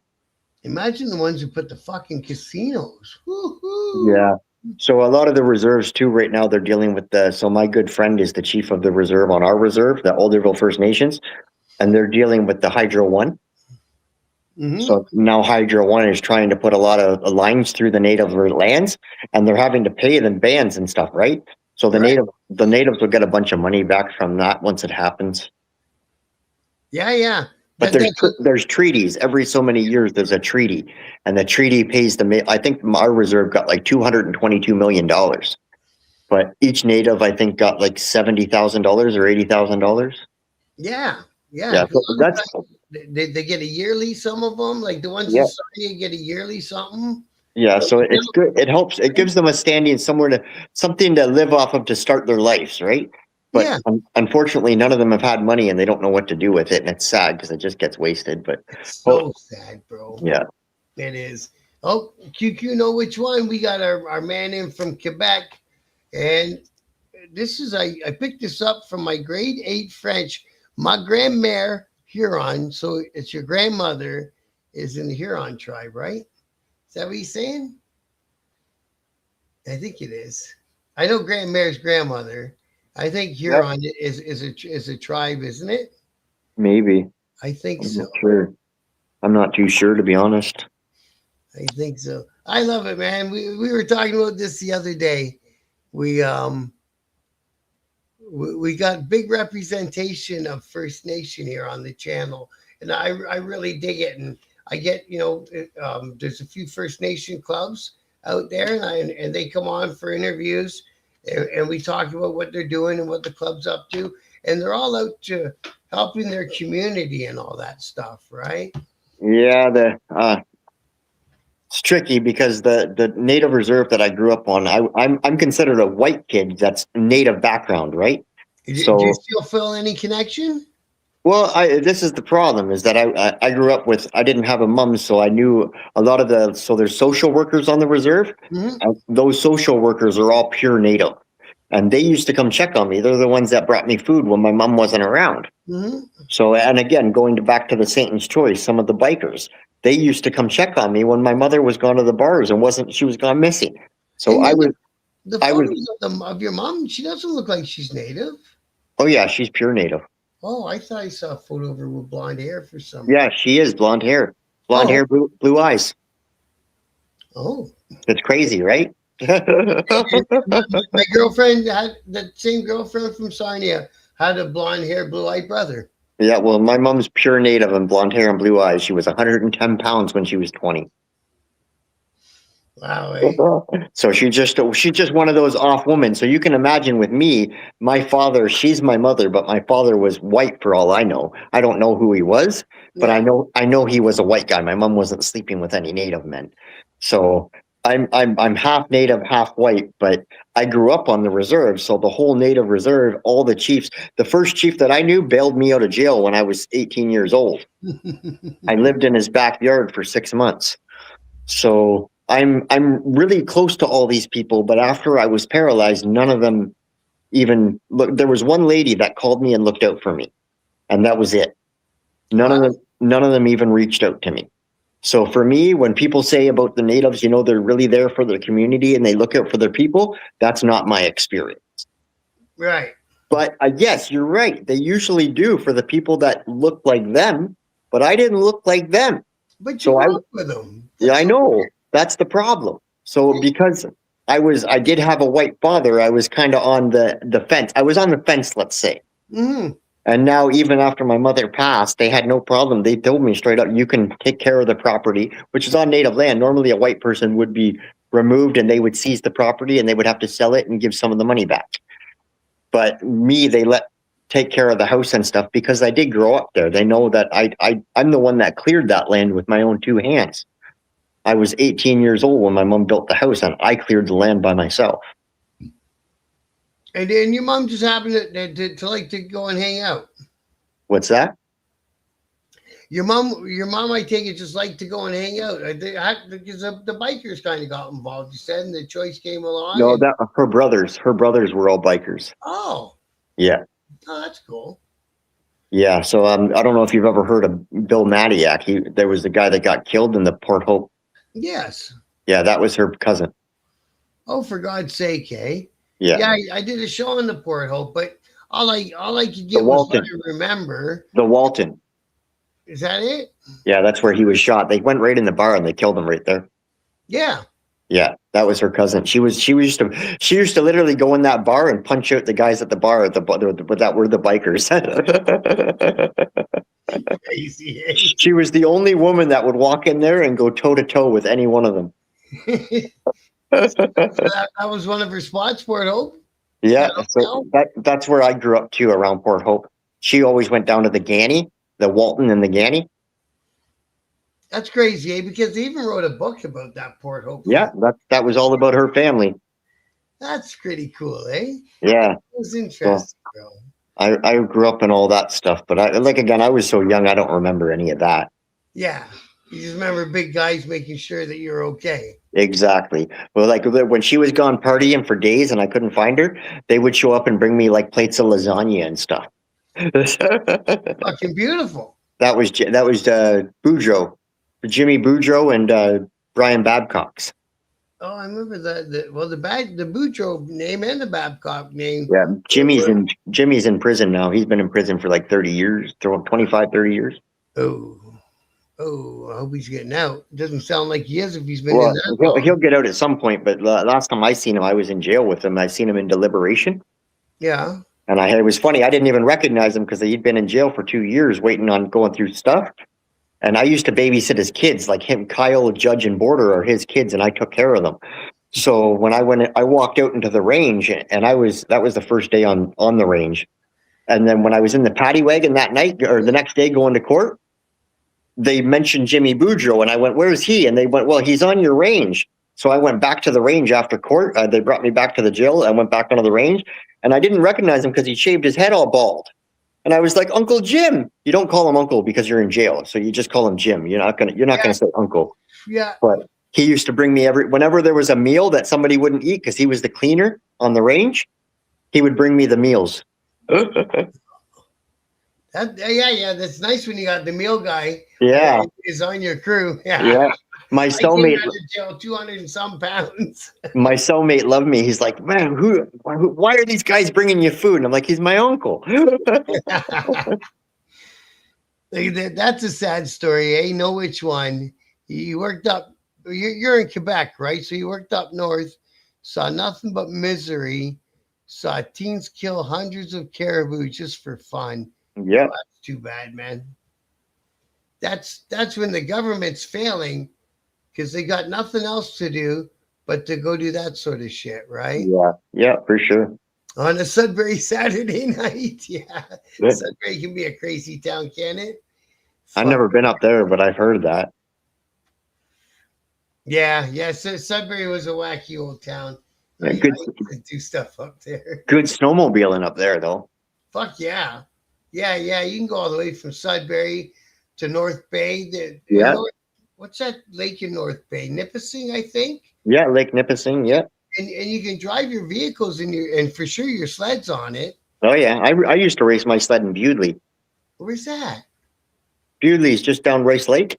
Imagine the ones who put the fucking casinos. Woo-hoo. Yeah. So a lot of the reserves too, right now, they're dealing with so my good friend is the chief of the reserve on our reserve, the Alderville First Nations. And they're dealing with the Hydro One. Mm-hmm. So now Hydro One is trying to put a lot of lines through the native lands, and they're having to pay them bans and stuff, right? So Right. the natives will get a bunch of money back from that once it happens. Yeah, yeah. But there's treaties every so many years. There's a treaty, and the treaty pays the. I think our reserve got like $222 million, but each native I think got like $70,000 or $80,000. yeah, yeah. Yeah, so that's They get a yearly. Some of them, like the ones in yeah. Sarnia, get a yearly something. Yeah, But so it's good. It helps. It gives them a standing somewhere something to live off of to start their lives, right? But yeah, unfortunately, none of them have had money and they don't know what to do with it, and it's sad because it just gets wasted. But it's well, so sad, bro. yeah, It is. Oh, QQ know which one. We got our man in from Quebec. And this is, I picked this up from my grade 8 French. Ma grandmère Huron. So it's your grandmother is in the Huron tribe, right? Is that what he's saying? I think it is. I know grandmare's grandmother. I think yeah, Huron is a tribe, isn't it? maybe. I think I'm so. not sure. I'm not too sure, to be honest. I think so. I love it, man. We were talking about this the other day. We we got big representation of First Nation here on the channel, and I really dig it. And I get, there's a few First Nation clubs out there, and they come on for interviews, and we talk about what they're doing and what the club's up to, and they're all out to helping their community and all that stuff, right? Yeah, it's tricky because the native reserve that I grew up on, I'm considered a white kid that's native background, right? Do you So still feel any connection? well, this is the problem is that I grew up with I didn't have a mom, so I knew a lot of there's social workers on the reserve, Mm-hmm. and those social workers are all pure native, and they used to come check on me. They're the ones that brought me food when my mom wasn't around. Mm-hmm. So, and again, going back to the Satan's Choice, some of the bikers, they used to come check on me when my mother was gone to the bars and she was gone missing. So And I then was the I was photos of your mom, she doesn't look like she's native. oh yeah, she's pure native. Oh, I thought I saw a photo of her with blonde hair for some Yeah, reason. she is blonde hair, Oh, blue eyes. oh. It's crazy, right? And my girlfriend had the same girlfriend from Sarnia had a blonde hair, blue eyed brother. Yeah, well, my mom's pure native and blonde hair and blue eyes. She was 110 pounds when she was 20. Wow, eh? So she's just one of those off women. So you can imagine with me, my father, she's my mother, but my father was white for all I know. I don't know who he was, but Yeah. I know he was a white guy. My mom wasn't sleeping with any native men. So I'm half native, half white, but I grew up on the reserve. So the whole native reserve, all the chiefs, the first chief that I knew bailed me out of jail when I was 18 years old. I lived in his backyard for 6 months. So I'm really close to all these people, but after I was paralyzed, none of them even look. There was one lady that called me and looked out for me, and that was it. Wow. None of them even reached out to me. So for me, when people say about the natives, they're really there for their community and they look out for their people, that's not my experience. Right. But yes, you're right. They usually do for the people that look like them, but I didn't look like them. But you So grew up with them. yeah, That's I so know. weird. That's the problem. So because I did have a white father, I was kind of on the fence. I was on the fence, let's say. Mhm. And now, even after my mother passed, they had no problem. They told me straight up, you can take care of the property, which is on native land. Normally, a white person would be removed and they would seize the property and they would have to sell it and give some of the money back. But me, they let take care of the house and stuff because I did grow up there. They know that I'm the one that cleared that land with my own two hands. I was 18 years old when my mom built the house and I cleared the land by myself. And then your mom just happened to like to go and hang out. What's that? Your mom, I take it, just like to go and hang out. Because the bikers kind of got involved. You said, and the choice came along. No, that her brothers were all bikers. Oh, Yeah. oh, that's cool. Yeah. So I don't know if you've ever heard of Bill Madiak. There was the guy that got killed in the Port Hope. Yes. Yeah, that was her cousin. Oh, for God's sake, eh? Yeah. Yeah, I did a show in the Port Hope, but all I could get was what I remember. The Walton. Is that it? Yeah, that's where he was shot. They went right in the bar and they killed him right there. Yeah. Yeah, that was her cousin. She used to literally go in that bar and punch out the guys at the bar at that were the bikers. Crazy, eh? She was the only woman that would walk in there and go toe to toe with any one of them. That was one of her spots, Port Hope. Yeah, That so hotel? that's where I grew up too, around Port Hope. She always went down to the Ganny, the Walton and the Ganny. That's crazy, eh? Because they even wrote a book about that Port Hope. Yeah, that was all about her family. That's pretty cool, eh? Yeah. It was interesting, bro. I grew up in all that stuff, but I was so young, I don't remember any of that. Yeah. You just remember big guys making sure that you're okay. Exactly. Well, like when she was gone partying for days and I couldn't find her, they would show up and bring me like plates of lasagna and stuff. Fucking beautiful. That was Boudreaux, Jimmy Boudreaux and Brian Babcock's. Oh, I remember that. The Boudreaux name and the Babcock name. Yeah, Jimmy's in prison now. He's been in prison for like 30 years, 25, 30 years. Oh, I hope he's getting out. Doesn't sound like he is if he's been Well, in that long. he'll get out at some point, but last time I seen him, I was in jail with him. I seen him in deliberation. Yeah. And it was funny. I didn't even recognize him because he'd been in jail for 2 years waiting on going through stuff. And I used to babysit his kids, like him, Kyle, Judge, and Border are his kids, and I took care of them. So when I walked out into the range, and that was the first day on the range. And then when I was in the paddy wagon that night or the next day going to court, they mentioned Jimmy Boudreaux, and I went, "Where's he?" And they went, "Well, he's on your range." So I went back to the range after court. They brought me back to the jail. I went back onto the range, and I didn't recognize him because he shaved his head all bald. And I was like, "Uncle Jim." You don't call him uncle because you're in jail, so you just call him Jim. You're not gonna say uncle. Yeah. But he used to bring me whenever there was a meal that somebody wouldn't eat because he was the cleaner on the range. He would bring me the meals. Yeah. That's nice when you got the meal guy. Yeah, Is on your crew. yeah. My I came cellmate, out of jail 200 and some pounds. my cellmate loved me. He's like, "Man, why are these guys bringing you food?" And I'm like, "He's my uncle." That's a sad story, eh? Know which one? You worked up. You're in Quebec, right? So you worked up north, saw nothing but misery, saw teens kill hundreds of caribou just for fun. Yeah, Oh, that's too bad, man. That's when the government's failing because they got nothing else to do but to go do that sort of shit, right? yeah, for sure. On a Sudbury Saturday night, yeah. Yeah. Sudbury can be a crazy town, can it? I've never been up there, but I've heard that. Yeah. So Sudbury was a wacky old town. Yeah, I good, used to do stuff up there. good snowmobiling up there, though. Fuck yeah. Yeah. You can go all the way from Sudbury to North Bay. Yeah. What's that lake in North Bay? Nipissing, I think. Yeah, Lake Nipissing. Yeah. And you can drive your vehicles and for sure your sleds on it. Oh yeah, I used to race my sled in Bewdley. Where's that? Bewdley's just down Rice Lake.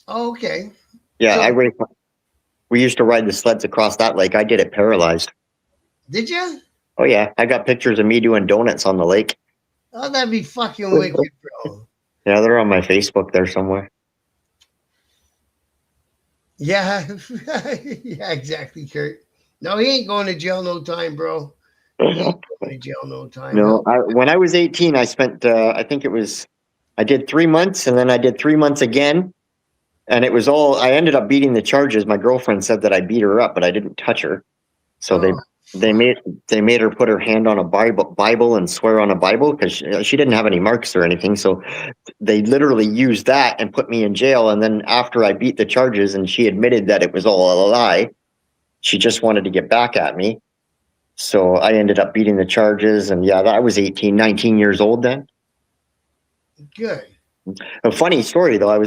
Oh, okay. Yeah, So- we used to ride the sleds across that lake. I did it paralyzed. Did you? Oh yeah, I got pictures of me doing donuts on the lake. Oh, that'd be fucking wicked, bro. Yeah, they're on my Facebook there somewhere. Yeah. Yeah, exactly, Kurt. No, he ain't going to jail no time, bro. He ain't going to jail no time. No, when I was 18, I spent, I did 3 months and then I did 3 months again. And I ended up beating the charges. My girlfriend said that I beat her up, but I didn't touch her. So they made her put her hand on a Bible and swear on a Bible because she didn't have any marks or anything. So they literally used that and put me in jail. And then after I beat the charges and she admitted that it was all a lie, she just wanted to get back at me. So I ended up beating the charges. And yeah, I was 18, 19 years old then. Good. A funny story though, I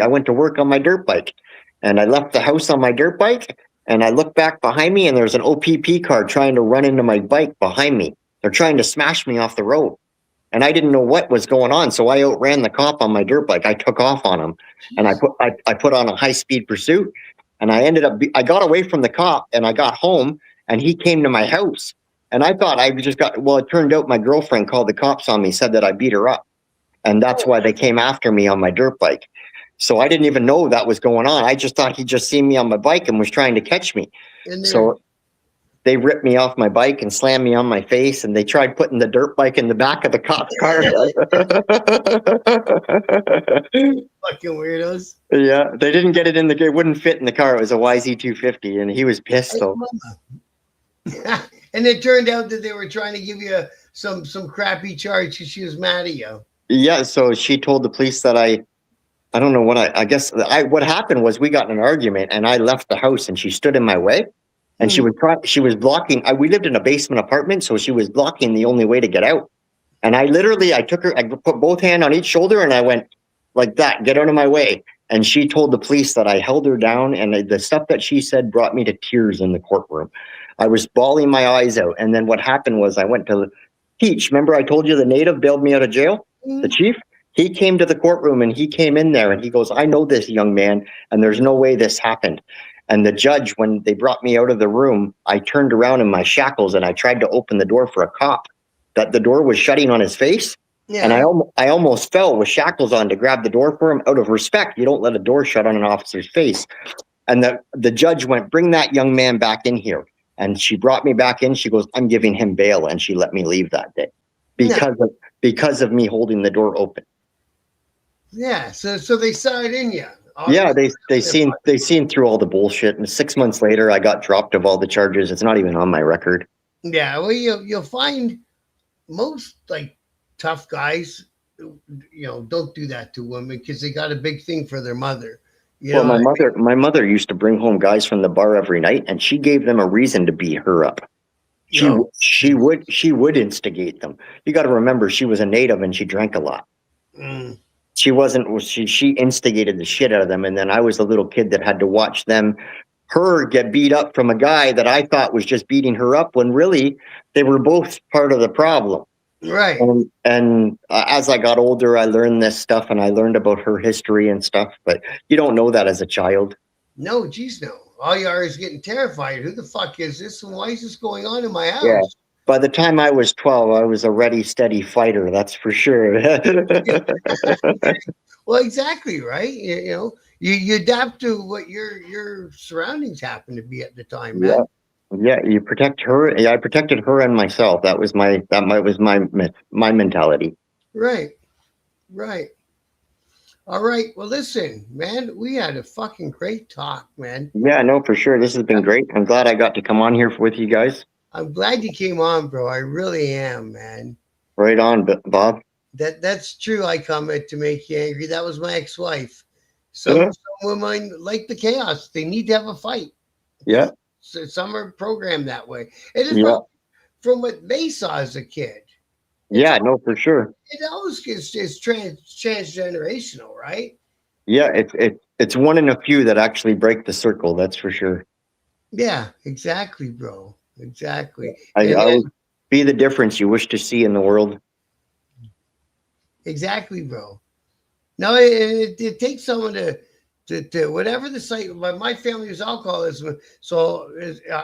went to work on my dirt bike and I left the house on my dirt bike and I looked back behind me and there's an OPP car trying to run into my bike behind me. They're trying to smash me off the road. And I didn't know what was going on. So I outran the cop on my dirt bike. I took off on him and I put on a high speed pursuit and I got away from the cop and I got home and he came to my house and I thought it turned out my girlfriend called the cops on me, said that I beat her up. And that's why they came after me on my dirt bike. So I didn't even know that was going on. I just thought he just seen me on my bike and was trying to catch me. And So they ripped me off my bike and slammed me on my face, and they tried putting the dirt bike in the back of the cop's car. fucking weirdos. Yeah, they didn't get it in the, it wouldn't fit in the car. It was a YZ250, and he was pissed though. And it turned out that they were trying to give you some crappy charge because she was mad at you. Yeah, so she told the police that I don't know what I guess what happened was we got in an argument, and I left the house, and she stood in my way. And she was blocking. We lived in a basement apartment, so she was blocking the only way to get out. And I took her, I put both hands on each shoulder, and I went like that, get out of my way. And she told the police that I held her down, and the stuff that she said brought me to tears in the courtroom. I was bawling my eyes out. And then what happened was I went to Peach. Remember I told you the native bailed me out of jail? The chief? He came to the courtroom, and he came in there, and he goes, I know this young man, and there's no way this happened. And the judge, when they brought me out of the room, I turned around in my shackles and I tried to open the door for a cop. That the door was shutting on his face. Yeah. And I almost fell with shackles on to grab the door for him. Out of respect, you don't let a door shut on an officer's face. And the judge went, bring that young man back in here. And she brought me back in. She goes, I'm giving him bail. And she let me leave that day because of me holding the door open. Yeah. So they saw it in you. Yeah, they seen through all the bullshit, and 6 months later, I got dropped of all the charges. It's not even on my record. Yeah, well, you'll find most like tough guys, don't do that to women because they got a big thing for their mother. My mother used to bring home guys from the bar every night, and she gave them a reason to beat her up. She would instigate them. You got to remember, she was a native and she drank a lot. She instigated the shit out of them. And then I was the little kid that had to watch her get beat up from a guy that I thought was just beating her up when really they were both part of the problem. Right. And as I got older, I learned this stuff, and I learned about her history and stuff, but you don't know that as a child. No, geez, no. All you are is getting terrified. Who the fuck is this? And why is this going on in my house? Yeah. By the time I was 12, I was a ready, steady fighter. That's for sure. Well, exactly, right. You adapt to what your surroundings happen to be at the time, man. Yeah. You protect her. Yeah, I protected her and myself. That was my mentality. Right. All right. Well, listen, man, we had a fucking great talk, man. Yeah, no, for sure. This has been great. I'm glad I got to come on here with you guys. I'm glad you came on, bro. I really am, man. Right on, Bob. That's true. I comment to make you angry. That was my ex-wife. Some women like the chaos. They need to have a fight. Yeah. So some are programmed that way. It is from what they saw as a kid. Yeah, no, for sure. It always is transgenerational, right? Yeah, it's one in a few that actually break the circle. That's for sure. Yeah, exactly, bro. Exactly. I would be the difference you wish to see in the world. Exactly, bro. No, it takes someone to whatever the site. My family is alcoholism, so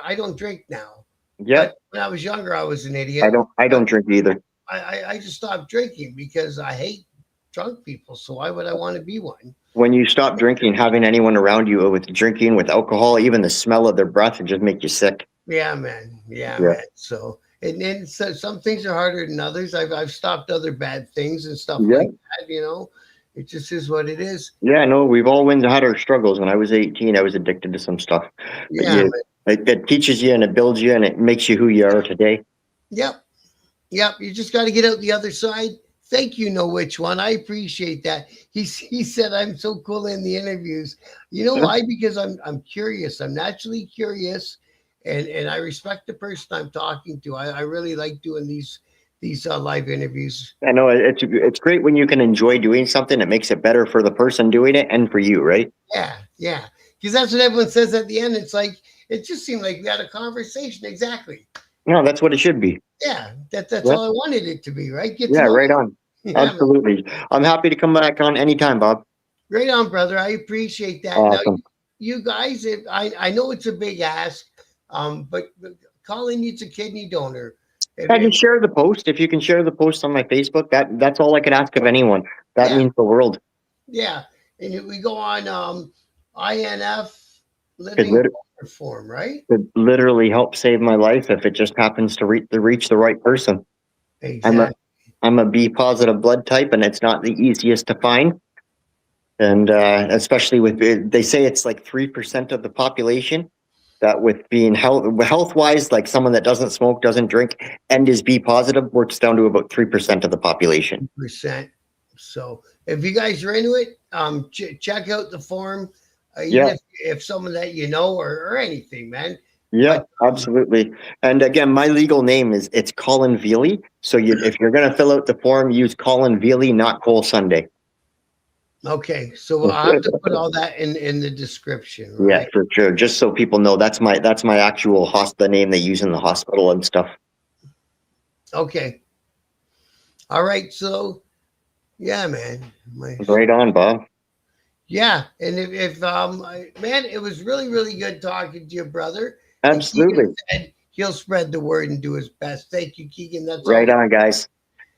I don't drink now. Yeah. But when I was younger, I was an idiot. I don't drink either. I just stopped drinking because I hate drunk people. So why would I want to be one? When you stop drinking, having anyone around you with drinking, with alcohol, even the smell of their breath, it just make you sick. Yeah, man. Man. So, and so some things are harder than others. I've stopped other bad things and stuff like that. It just is what it is. Yeah, no, we've all had our struggles. When I was 18, I was addicted to some stuff. Yeah, it teaches you and it builds you and it makes you who you are today. Yep. You just got to get out the other side. Thank you, Know Which One. I appreciate that. He said I'm so cool in the interviews. You know why? Because I'm curious. I'm naturally curious, and I respect the person I'm talking to. I really like doing these live interviews. I know it's great when you can enjoy doing something that makes it better for the person doing it and for you, right? Yeah. Because that's what everyone says at the end. It's like it just seemed like we had a conversation. Exactly. No, that's what it should be. Yeah, that's all I wanted it to be, right? Right on. Yeah, absolutely. Man. I'm happy to come back on anytime, Bob. Right on, brother. I appreciate that. Awesome. Now, you guys, I know it's a big ask, but Colin needs a kidney donor. And you share the post. If you can share the post on my Facebook, that's all I can ask of anyone. That means the world. Yeah, and if we go on INF It, living form, right? it literally helps save my life if it just happens to reach the right person. Exactly. I'm a B positive blood type, and it's not the easiest to find. And especially with, they say it's like 3% of the population that with being health wise, like someone that doesn't smoke, doesn't drink, and is B positive, works down to about 3% of the population. Percent. So if you guys are into it, check out the forum. Even if someone that you know or anything, man. Yeah, absolutely. And again, my legal name it's Colin Veely. So if you're gonna fill out the form, use Colin Veely, not Cole Sunday. Okay, so I'll have to put all that in the description. Right? Yeah, for sure. Just so people know, that's my actual the name they use in the hospital and stuff. Okay. All right. So, yeah, man. Right on, Bob. Yeah, and if man, it was really good talking to you, brother. Absolutely. Said he'll spread the word and do his best. Thank you, Keegan. That's right on, guys.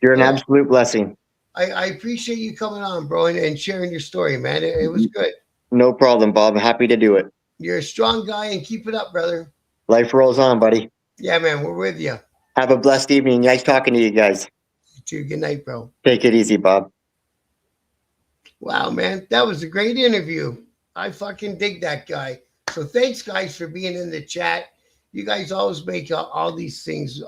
You're an absolute blessing. I appreciate you coming on, bro, and sharing your story, man. It was good. No problem, Bob. Happy to do it. You're a strong guy, and keep it up, brother. Life rolls on, buddy. Yeah, man. We're with you. Have a blessed evening. Nice talking to you guys. You too. Good night, bro. Take it easy, Bob. Wow, man. That was a great interview. I fucking dig that guy. So thanks, guys, for being in the chat. You guys always make all these things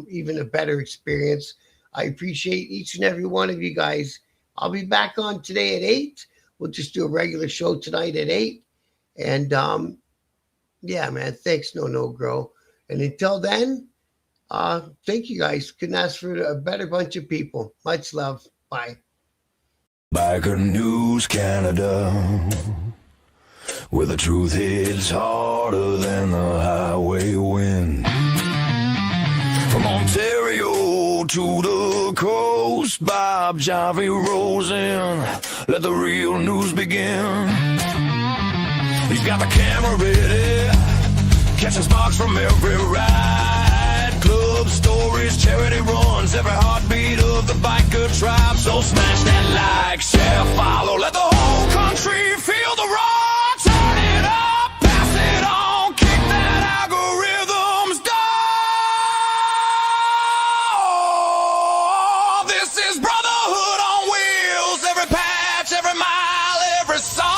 even a better experience. I appreciate each and every one of you guys. I'll be back on today at 8. We'll just do a regular show tonight at 8. And yeah, man, thanks, No Grow. And until then, thank you guys. Couldn't ask for a better bunch of people. Much love. Bye. Biker News Canada, where the truth hits harder than the highway wind. From Ontario to the coast, Bob Javi rolls in. Let the real news begin. He's got the camera ready, catching sparks from every ride. Club stories, charity runs, every heartbeat of the biker tribe. So smash that like, share, follow, let the whole country feel the roar. Turn it up, pass it on, kick that algorithm's door. This is brotherhood on wheels, every patch, every mile, every song.